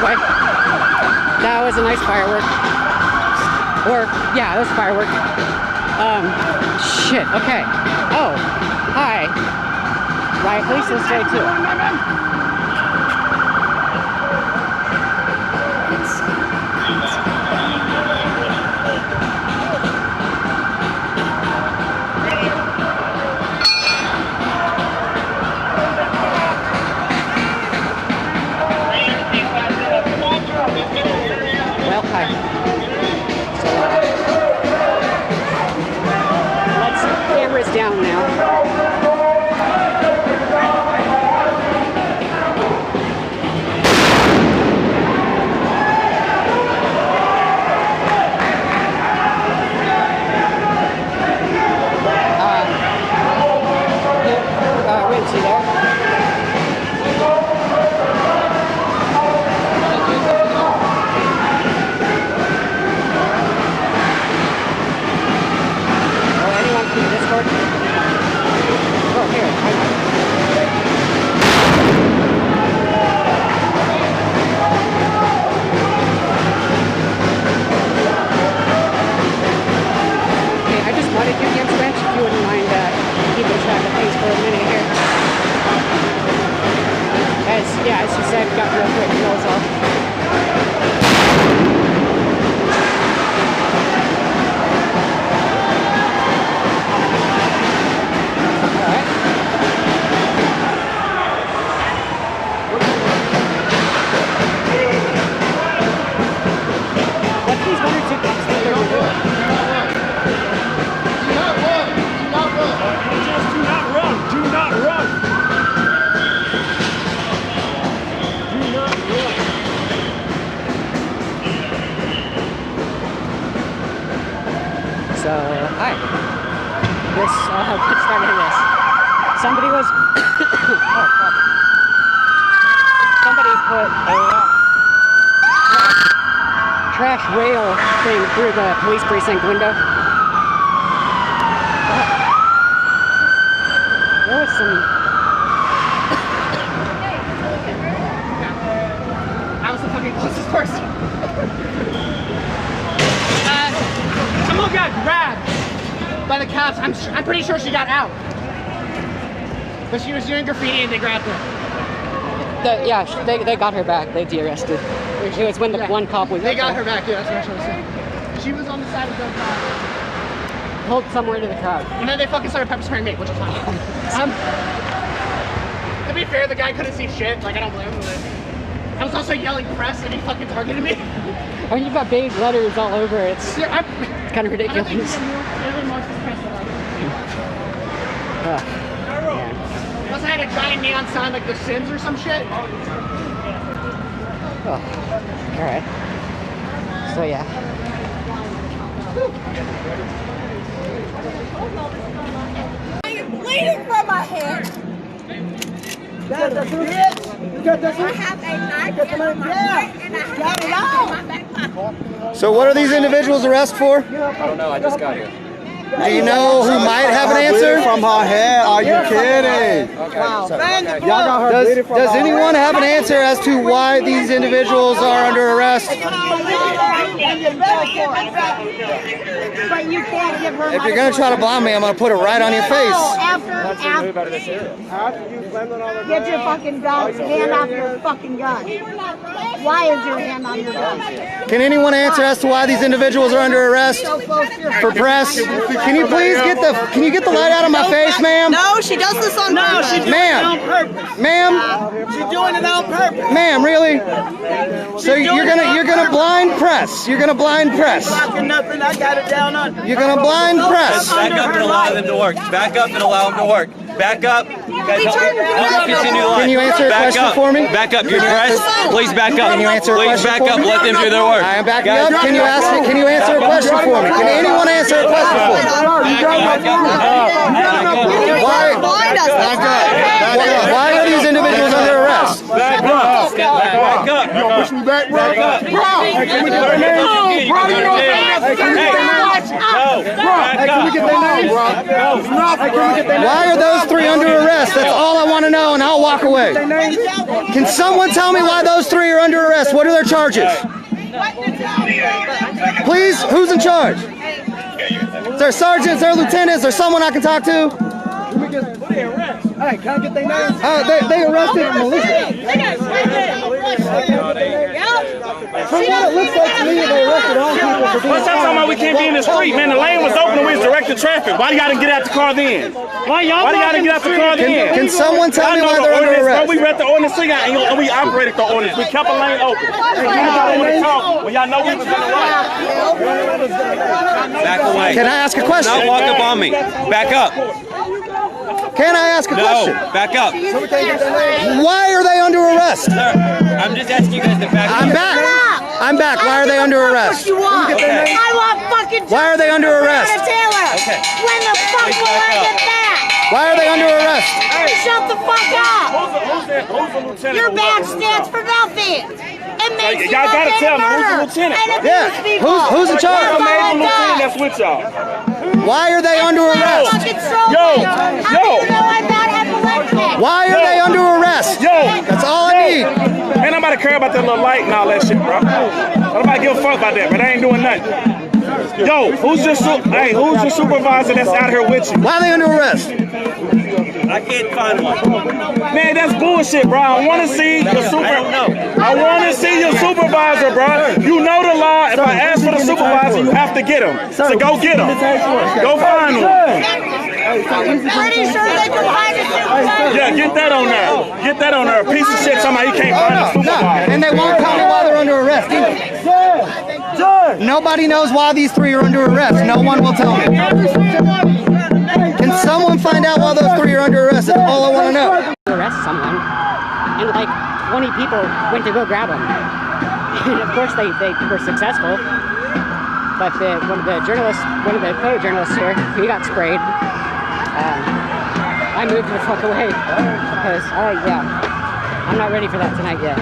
Way. That was a nice firework. Or, yeah, it was a firework. Shit, okay. Oh, hi. Riot police this way too. Down now. Rinse, you there? Anyone from the Discord? Oh, here. Okay, I just wanted you against bench if you wouldn't mind keeping track of things for a minute here. As you said, got real quick nose off. So, hi. Let's start into this. Somebody was... oh, fuck. Somebody put a trash rail thing through the police precinct window. There was some... I was the fucking closest person. Someone got grabbed by the cops. I'm pretty sure she got out. But she was doing graffiti and they grabbed her. They got her back. They de-arrested. It was when the one cop was... They got her back, yeah, that's what I was saying. She was on the side of the car. pulled somewhere to the crowd. And then they fucking started pepper spraying me, which is fine. To be fair, the guy couldn't see shit. Like, I don't blame him. But I was also yelling press, and he fucking targeted me. I mean, you've got big letters all over it. It's kind of ridiculous. Plus, I had a giant neon sign like The Sims or some shit. Oh, all right. So yeah. Bleeding from my head. I have a knife in my neck and I have it on my back pocket. So what are these individuals arrested for? I don't know. I just got here. Do you know who might have an answer? From her head. Are you kidding? Wow. Does anyone have an answer as to why these individuals are under arrest? But you can't give her. If you're gonna try to blind me, I'm gonna put it right on your face. Get your fucking gun. Hand off your fucking gun. Why is your hand on your gun? Can anyone answer as to why these individuals are under arrest for press? Can you please get the light out of my face, ma'am? No, she does this on purpose. She's doing it on purpose. Ma'am? She's doing it on purpose. Ma'am, really? So you're gonna blind press. You're gonna blind press. Nothing. I got it down on. You're gonna blind press. Back up and allow them to work. Back up and allow them to work. Back up. Guys, help me continue the line. Can you answer a question for me? Back up. Your press. Please back up. Can you answer a Please question back for up. me? Let them do their work. I am backing up. Can you answer a question for me? Can anyone answer a question for me? Why are these individuals under arrest? Back up. Back up. You gonna push me back, bro? Hey, can we get their names? Bro, you know can we get their names, bro? Why are those three under arrest? That's all I want to know, and I'll walk away. Can someone tell me why those three are under arrest? What are their charges? Please, who's in charge? Is there sergeants, is there lieutenants, is there someone I can talk to? Hey, can I get their names? They arrested militia. From what it looks like to me, they arrested all people for being What's that talking about? We can't be in the street, man. The lane was open and we was directing traffic. Why do you gotta get out the car then? Why do you gotta get out the car then? Can someone tell me why they're under arrest? We read the ordinance to you and we operated the ordinance. We kept a lane open. When y'all know we was gonna run. Back away. Can I ask a question? Don't walk up on me. Back up. Can I ask a question? No, back up. Why are they under arrest? Sir, I'm just asking you guys to back up. I'm back. I'm back. Why are they under arrest? I want fucking. Why are they under arrest? Taylor. Okay. When the fuck will I get back? Why are they under arrest? Shut the fuck up. Who's the lieutenant? Your badge stands for nothing. It makes you Y'all gotta tell me who's the lieutenant. Yeah. Who's in charge? Who's the lieutenant that's with y'all? Why are they under arrest? Why are they under arrest? That's all I need. Ain't nobody care about that little light and all that shit, bro. Nobody give a fuck about that, but they ain't doing nothing. Yo, who's your supervisor that's out here with you? Why are they under arrest? I can't find one. Man, that's bullshit, bro. I want to see your I want to see your supervisor, bro. You know the law. If I ask for the supervisor, you have to get him. So go get him. Go find one. Pretty sure they can find a supervisor. Yeah, get that on there. Get that on there. A piece of shit. Somebody he can't find a supervisor. And they won't tell me why they're under arrest either. Nobody knows why these three are under arrest. No one will tell me. Can someone find out why those three are under arrest? That's all I want to know. Arrest someone, and like 20 people went to go grab them. And of course they were successful. But one of the photojournalists here, he got sprayed. I moved the fuck away because I'm not ready for that tonight yet.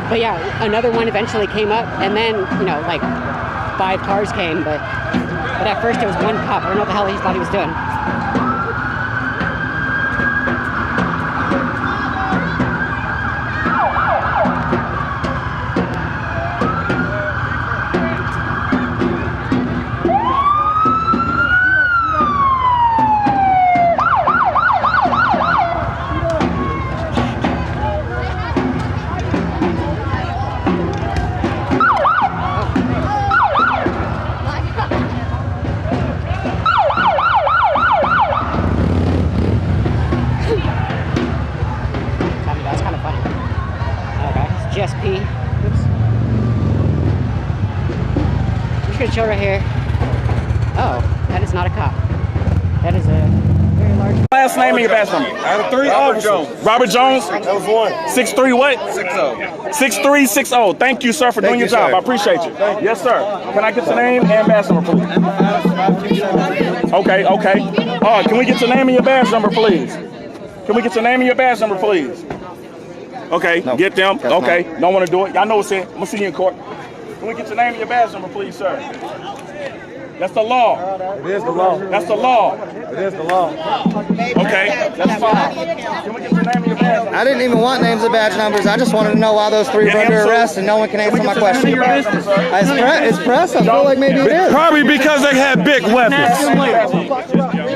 But yeah, another one eventually came up, and then, like 5 cars came, but at first it was one cop. I don't know what the hell he thought he was doing. show right here. Oh, that is not a cop. That is a very large. Last name and your badge number. I have 3 Robert Jones. Robert Jones? That was 1. 6'3" what? 6'0". 6'3", 6'0". Thank you, sir, for doing your job. I appreciate you. Yes, sir. Can I get your name and badge number, please? Okay. Can we get your name and your badge number, please? Can we get your name and your badge number, please? Okay, no, get them. Okay, don't want to do it. Y'all know what's in. I'm going to see you in court. Can we get your name and your badge number, please, sir? That's the law. It is the law. That's the law. It is the law. Okay, that's fine. Can we get your name and your badge number? I didn't even want names or badge numbers. I just wanted to know why those 3 were under arrest and no one can answer my question. It's press? I feel like maybe it is. Probably because they had big weapons.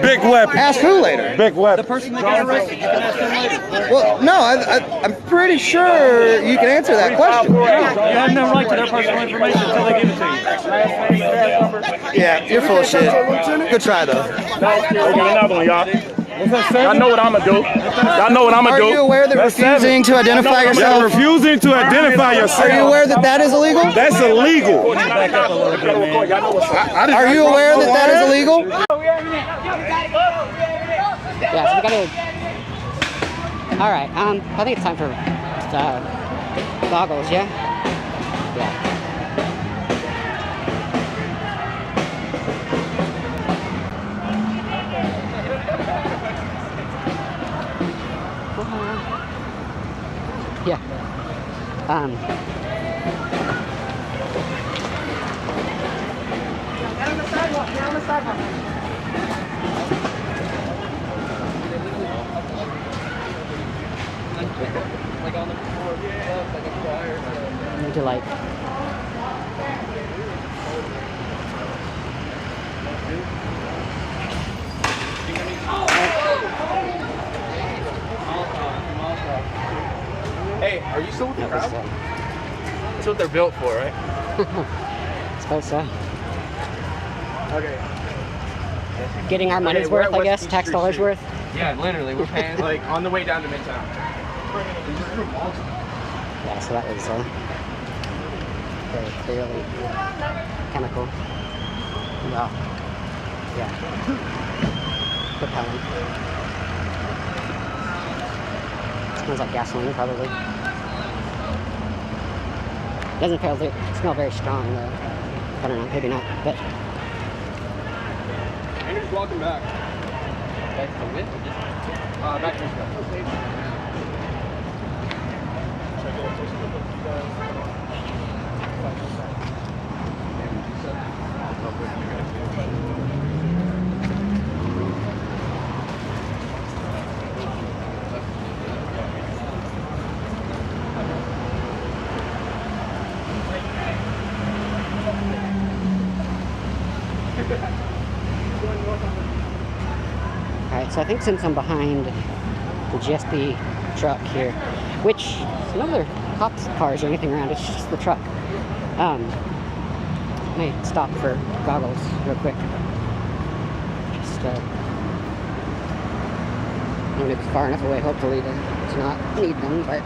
Big weapons. Ask who later? Big weapons. The person that got arrested, you can ask them later. Well, no, I'm pretty sure you can answer that question. You have no right to their personal information until they give it to you. Yeah, you're full of shit. Good try, though. Okay, another one, y'all. Y'all know what I'm gonna do. Y'all know what I'm gonna do. Are you aware that refusing to identify yourself? Refusing to identify yourself. Are you aware that that is illegal? That's illegal. Are you aware that that is illegal? Yeah, so we gotta. All right. I think it's time for goggles. Yeah. Yeah. Yeah. Get on the sidewalk. Get on the sidewalk. Like on the floor, like a choir. Need to like. Hey, are you still with the crowd? That's what they're built for, right? Suppose so. Okay. Getting our money's worth, I guess. Tax dollars worth. Yeah, literally, we're paying like on the way down to Midtown. Yeah, so that was very clearly chemical. Well, yeah. Propellant. Smells like gasoline, probably. Doesn't smell very strong, though. I don't know, maybe not, but. Andrew's walking back. Back to the whip or just? Back to the Alright, so I think since I'm behind the GSP truck here, which no other cops cars or anything around, it's just the truck. I may stop for goggles real quick. Just I'm gonna be far enough away hopefully to not need them, but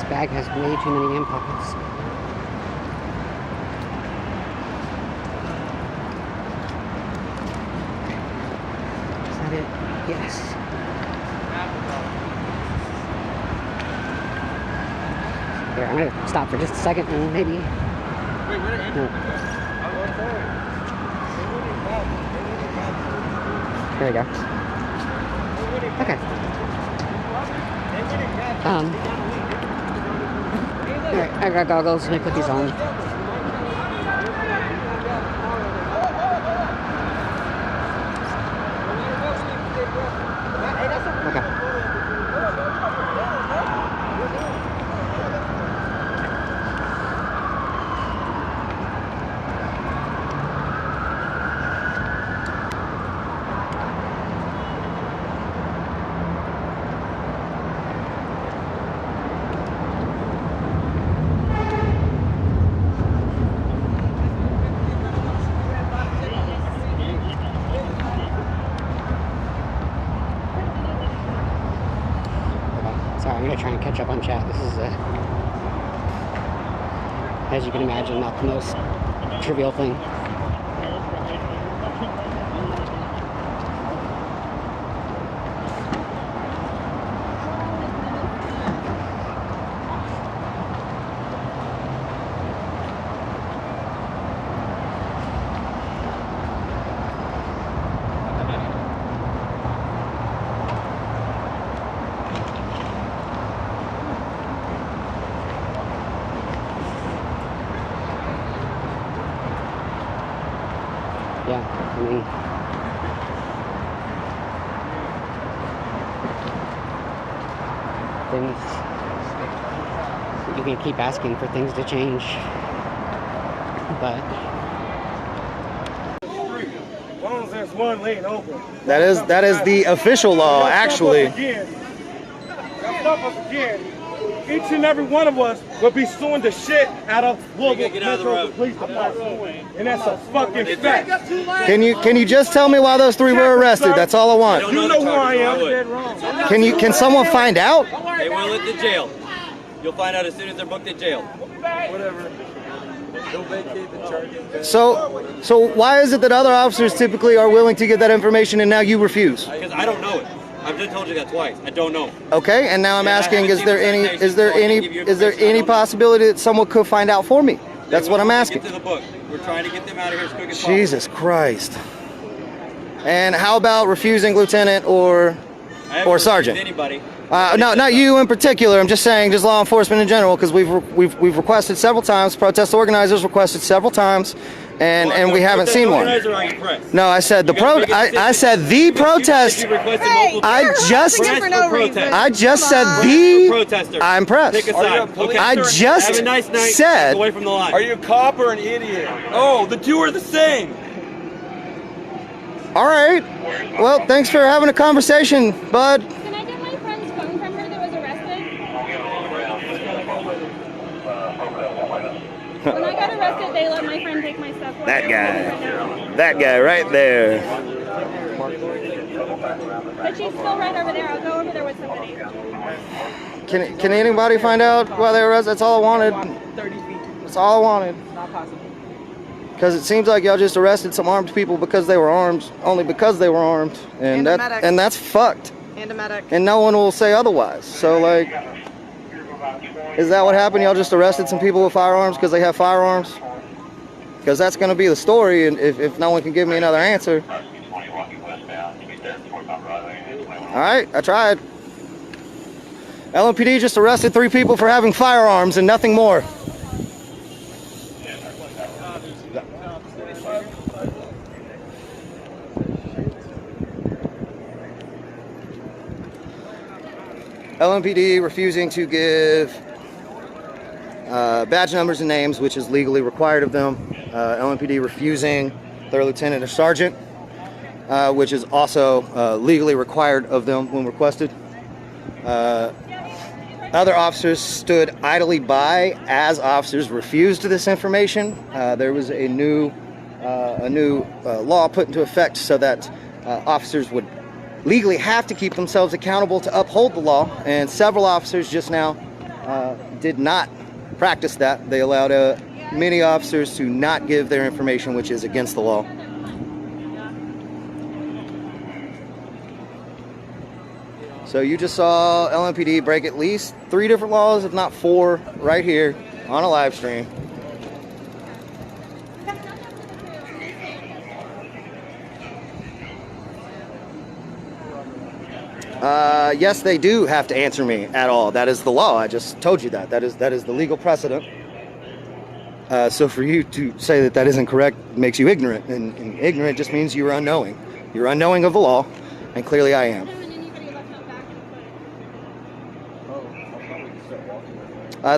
bag has way too many damn pockets. Is that it? Yes. Here, I'm gonna stop for just a second and maybe. Wait, where did Andrew? There we go. Okay. Alright, I got goggles. Let me put these on. Okay. as you can imagine, not the most trivial thing. Yeah, I mean, things, you can keep asking for things to change, but As long as there's one lane open. That is the official law, actually. Y'all stop us again. Each and every one of us will be suing the shit out of Louisville Metro Police Department, and that's a fucking fact. Can you just tell me why those three were arrested? That's all I want. You know who I am. Can someone find out? They will at the jail. You'll find out as soon as they're booked at jail. Whatever. Don't vacate the charges. So why is it that other officers typically are willing to get that information and now you refuse? Because I don't know it. I've just told you that twice. I don't know. Okay, and now I'm asking, is there any possibility that someone could find out for me? That's what I'm asking. Get to the book. We're trying to get them out of here as quick as possible. Jesus Christ. And how about refusing lieutenant or sergeant? Anybody. No, not you in particular. I'm just saying, just law enforcement in general, because we've requested several times. Protest organizers requested several times, and we haven't seen one. No, I said the protest. I said the protest. I just said the. I'm pressed. Pick a side. Okay. I just Have a nice night. said. Away from the line. Are you a cop or an idiot? Oh, the two are the same. All right. Well, thanks for having a conversation, bud. Can I get my friend's phone from her that was arrested? When I got arrested, they let my friend take my stuff. That guy right there. But she's still right over there. I'll go over there with somebody. Can anybody find out why they were arrested? That's all I wanted. 30 feet. That's all I wanted. Not possible. Because it seems like y'all just arrested some armed people because they were armed, only because they were armed, and that's fucked. And a medic. And no one will say otherwise. So like, is that what happened? Y'all just arrested some people with firearms because they have firearms? Because that's going to be the story, and if no one can give me another answer. All right, I tried. LMPD just arrested 3 people for having firearms and nothing more. LMPD refusing to give badge numbers and names, which is legally required of them. LMPD refusing their lieutenant or sergeant, which is also legally required of them when requested. Other officers stood idly by as officers refused this information. There was a new law put into effect so that officers would legally have to keep themselves accountable to uphold the law, and several officers just now did not practice that. They allowed many officers to not give their information, which is against the law. So you just saw LMPD break at least 3 different laws, if not 4, right here on a live stream. Yes, they do have to answer me at all. That is the law. I just told you that. That is the legal precedent. So for you to say that isn't correct makes you ignorant, and ignorant just means you're unknowing. You're unknowing of the law, and clearly I am.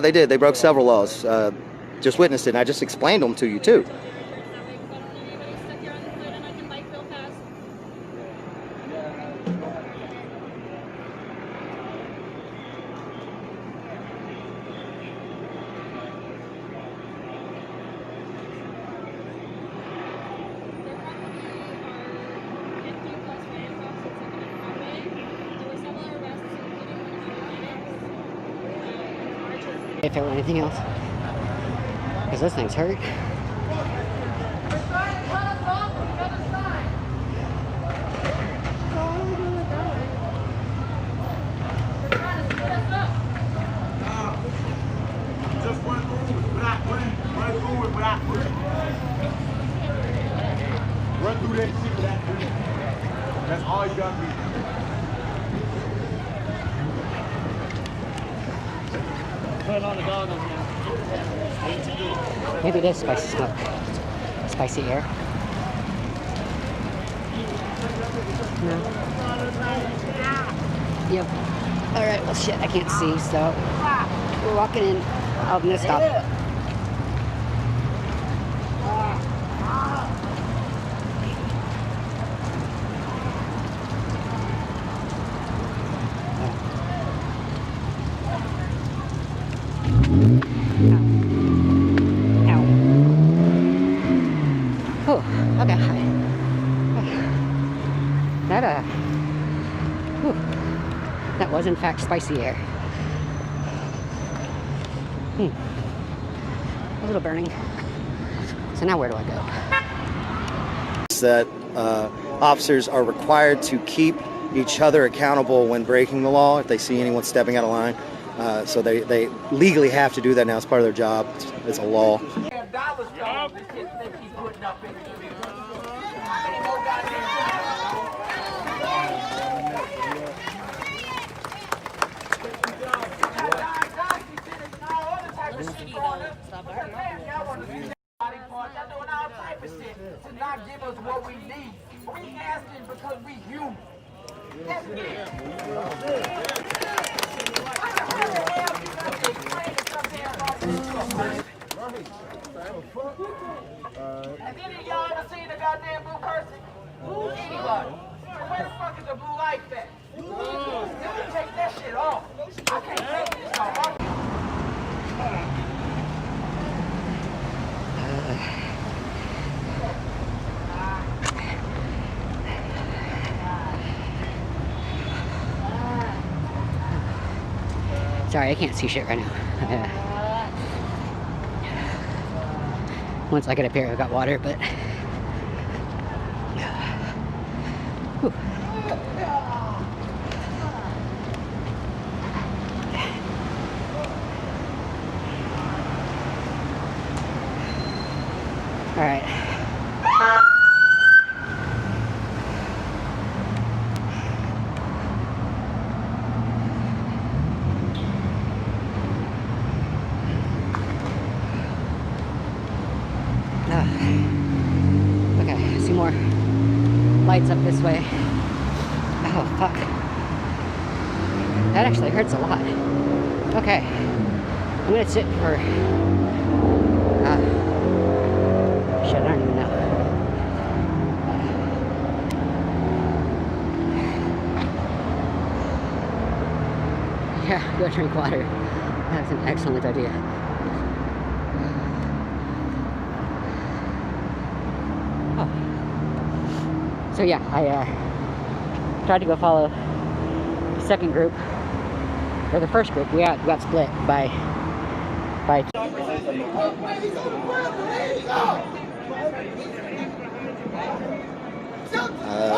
They did. They broke several laws. Just witnessed it, and I just explained them to you too. If there were anything else. Because this thing's hurt. Run through that shit without doing it. That's all you gotta do. Put on the goggles now. Maybe it is spicy smoke. Spicy air. No. Yep. Alright, well shit, I can't see, so we're walking in. Oh, I'm gonna stop. Okay. That was in fact spicy air. A little burning. So now where do I go? That officers are required to keep each other accountable when breaking the law if they see anyone stepping out of line. So they legally have to do that now as part of their job. It's a law. To not give us what we need. We asking because we human. That's it. Have any of y'all ever seen a goddamn blue person? Anybody? Where the fuck is the blue light at? Let me take that shit off. I can't take this off. Sorry, I can't see shit right now. Once I get up here, I've got water, but... Whew. All right. Okay, I see more lights up this way. Oh, fuck. That actually hurts a lot. Okay. I'm gonna sit for... shit, I don't even know. Yeah, go drink water. That's an excellent idea. So yeah, I tried to go follow the second group, or the first group. We got split by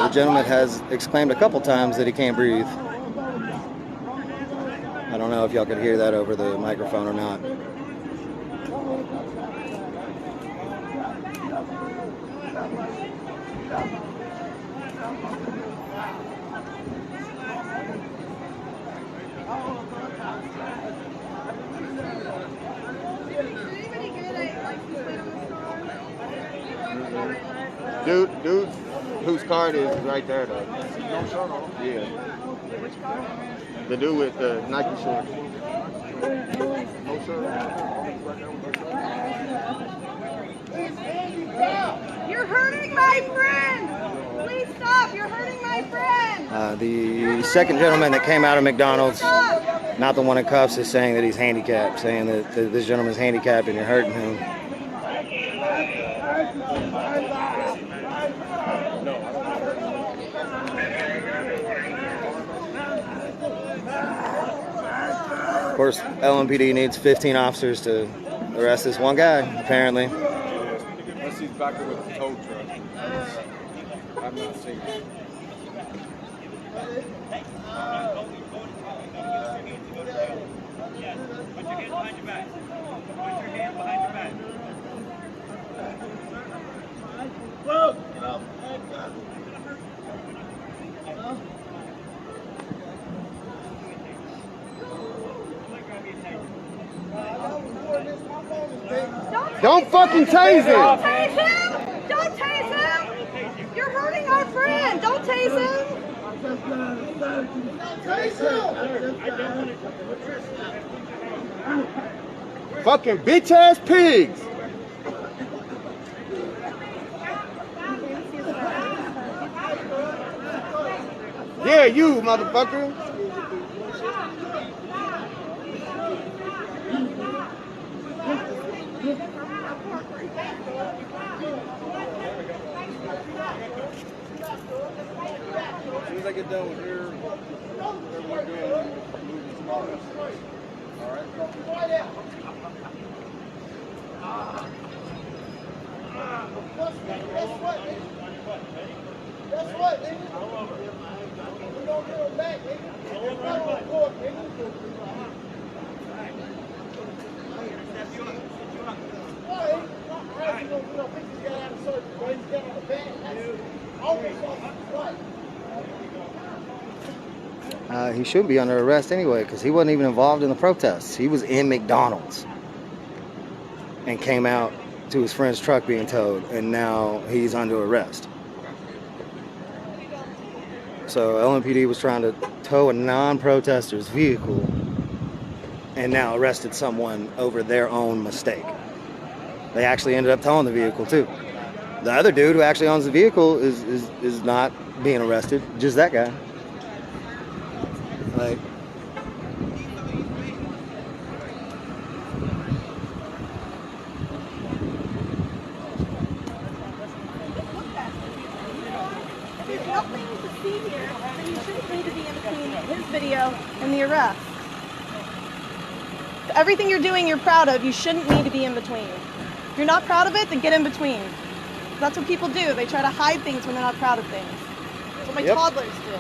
The gentleman has exclaimed a couple times that he can't breathe. I don't know if y'all could hear that over the microphone or not. Dude, whose card is right there though? Yeah. The dude with the Nike shorts. No shirt. You're hurting my friend! Please stop! You're hurting my friend! The second gentleman that came out of McDonald's, not the one in cuffs, is saying that he's handicapped, saying that this gentleman's handicapped and you're hurting him. Of course, LMPD needs 15 officers to arrest this one guy, apparently. Unless he's back there with the tow truck. I've not seen it. Put your hand behind your back. Put your hand behind your back. Don't fucking tase him! Don't tase him! Don't tase him! You're hurting our friend! Don't tase him! Fucking bitch ass pigs! Yeah, you motherfucker! As soon as I get done with here, everyone doing moving tomorrow. That's what, nigga. We don't give them back, nigga. It's not on court, nigga. He shouldn't be under arrest anyway, because he wasn't even involved in the protests. He was in McDonald's and came out to his friend's truck being towed, and now he's under arrest. So LMPD was trying to tow a non-protester's vehicle and now arrested someone over their own mistake. They actually ended up towing the vehicle too. The other dude who actually owns the vehicle is not being arrested, just that guy. Like, There's nothing to see here, and you shouldn't need to be in between his video and the arrest. Everything you're doing you're proud of, you shouldn't need to be in between. If you're not proud of it, then get in between. That's what people do. They try to hide things when they're not proud of things. That's what my toddlers do.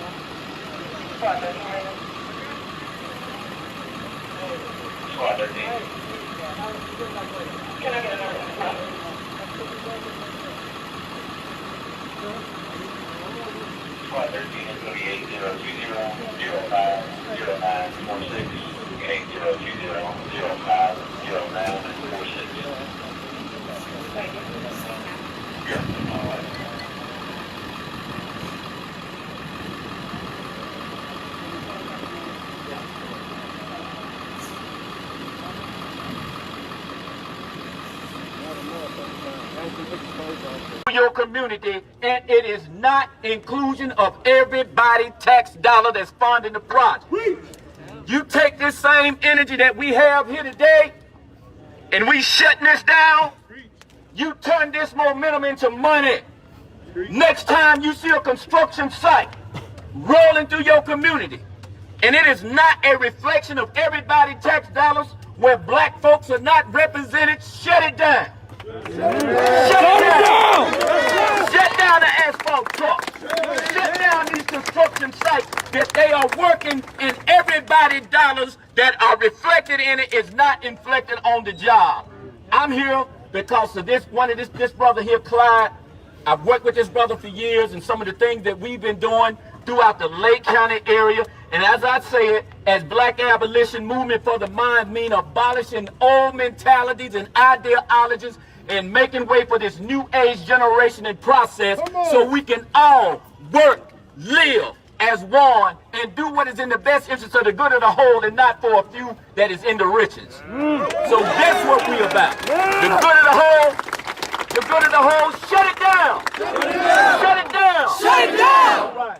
Your community, and it is not inclusion of everybody tax dollar that's funding the project. You take this same energy that we have here today and we shutting this down, you turn this momentum into money. Next time you see a construction site rolling through your community and it is not a reflection of everybody tax dollars where black folks are not represented, shut it down. Shut it down! Shut down the asphalt trucks. Shut down these construction sites that they are working and everybody's dollars that are reflected in it is not inflected on the job. I'm here because of this brother here, Clyde. I've worked with this brother for years and some of the things that we've been doing throughout the Lake County area. And as I say it, as Black Abolition Movement for the Mind mean abolishing old mentalities and ideologies and making way for this new age generation and process so we can all work, live as one and do what is in the best interest of the good of the whole and not for a few that is in the riches. So that's what we about. The good of the whole, the good of the whole, shut it down. Shut it down. Shut it down. Shut it down. Right.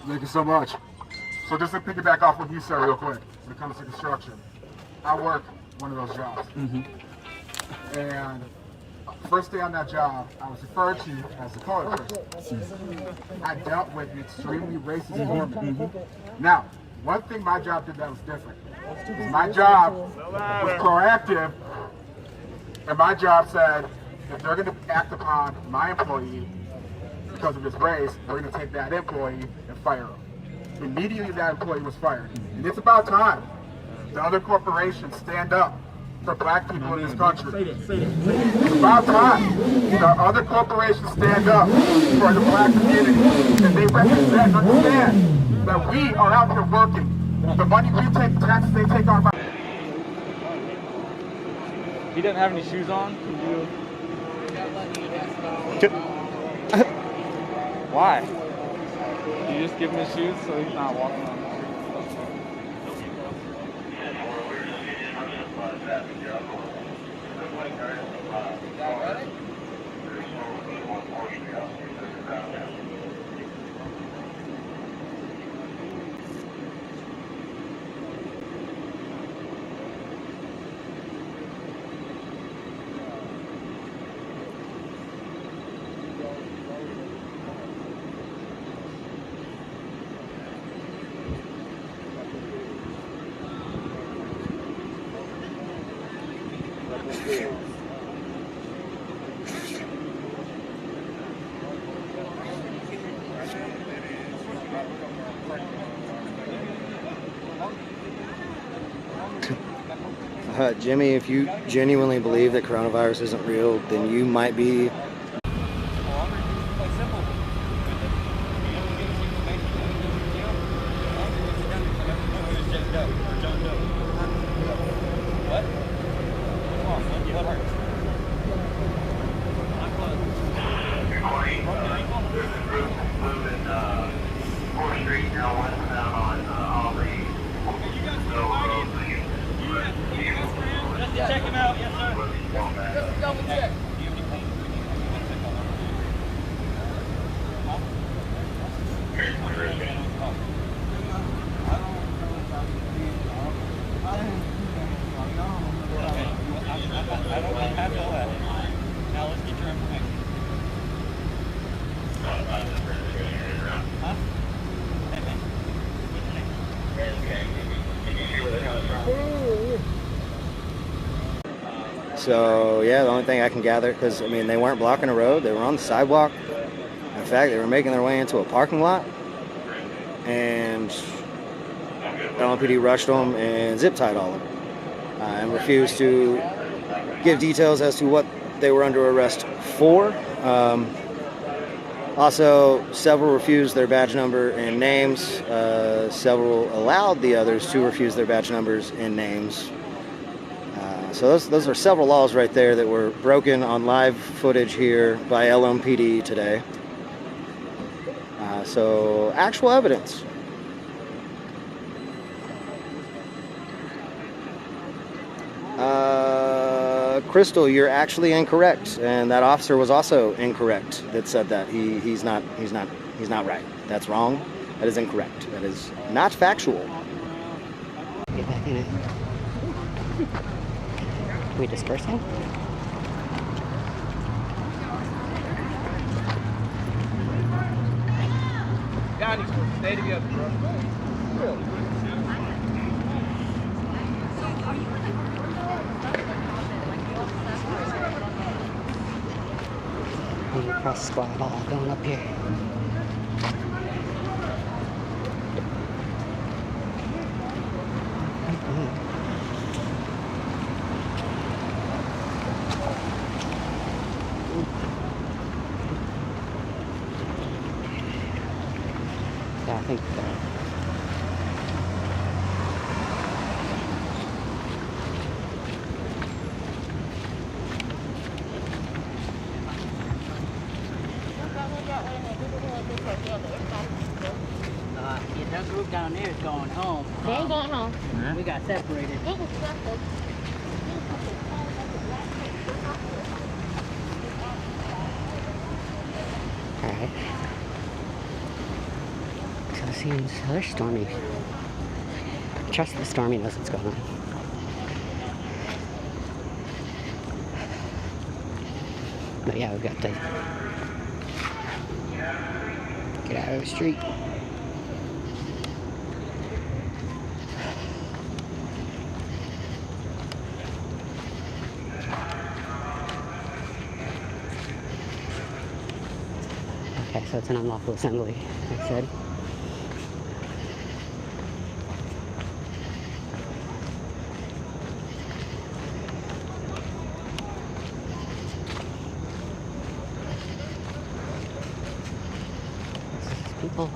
Thank you so much. So just to piggyback off what you said real quick, when it comes to construction, I work one of those jobs. And first day on that job, I was referred to as the colored person. I dealt with an extremely racist environment. Now, One thing my job did that was different. My job was proactive, and my job said, if they're going to act upon my employee because of his race, we're going to take that employee and fire him. Immediately that employee was fired. And it's about time the other corporations stand up for black people in this country. It's about time the other corporations stand up for the black community, and they represent and understand that we are out here working. The money we take, the taxes they take on. He doesn't have any shoes on. Why? You just give him his shoes so he's not walking on the Jimmy, if you genuinely believe that coronavirus isn't real, then you might be Check him out, yes sir. Just double check. I don't have all that. Now let's get your information. Huh? Hey man, what's your name? So yeah, the only thing I can gather, because I mean they weren't blocking a road, they were on the sidewalk. In fact, they were making their way into a parking lot, and LMPD rushed them and zip tied all of them, and refused to give details as to what they were under arrest for. Also, several refused their badge number and names. Several allowed the others to refuse their badge numbers and names. So those are several laws right there that were broken on live footage here by LMPD today. So actual evidence. Crystal, you're actually incorrect, and that officer was also incorrect that said that. He's not right. That's wrong. That is incorrect. That is not factual. Get back in it. Are we dispersing? Y'all need to stay together, bro. Cross squad all going up here. Yeah, I think that group down there is going home. They ain't going home. We got separated. They can stop us. Alright. So it seems there's Stormy. Trust that Stormy knows what's going on. But yeah, we've got to get out of the street. So it's an unlawful assembly, I said. People.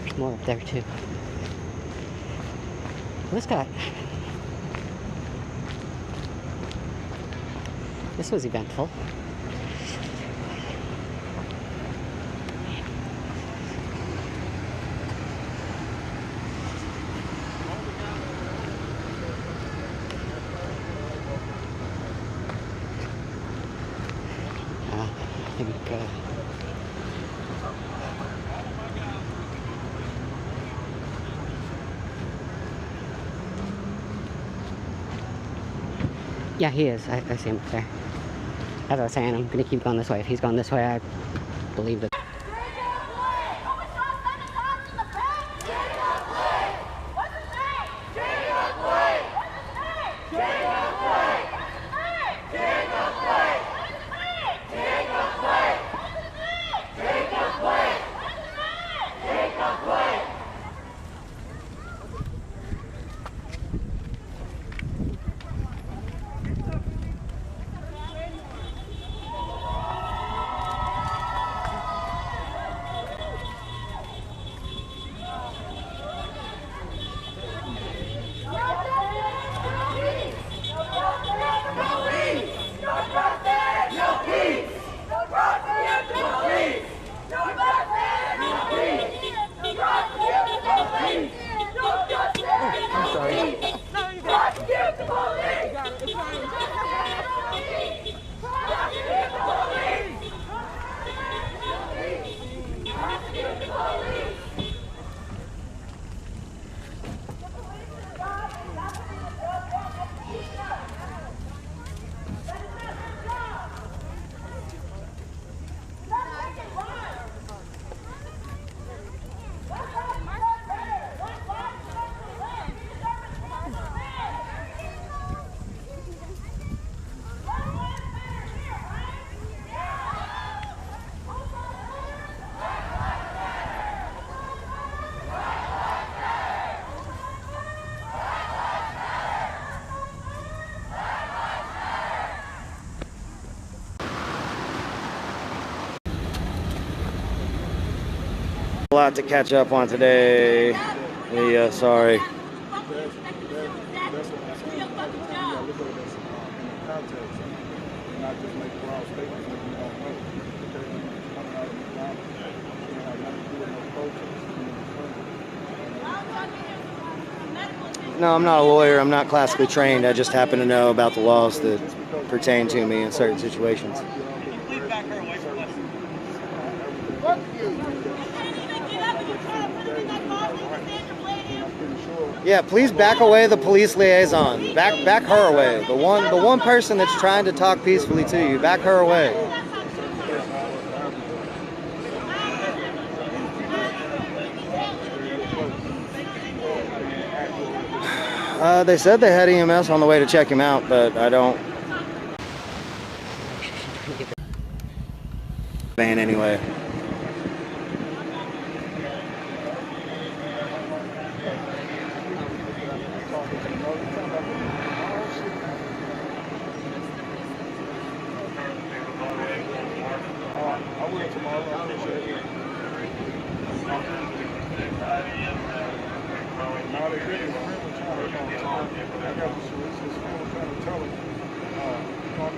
There's more up there too. This guy. This was eventful. I think yeah, he is. I see him up there. As I was saying, I'm gonna keep going this way. If he's going this way, I believe that. A lot to catch up on today. Yeah, sorry. No, I'm not a lawyer. I'm not classically trained. I just happen to know about the laws that pertain to me in certain situations. Yeah, please back away the police liaison. Back her away. The one person that's trying to talk peacefully to you. Back her away. They said they had EMS on the way to check him out, but I don't. Van anyway. I got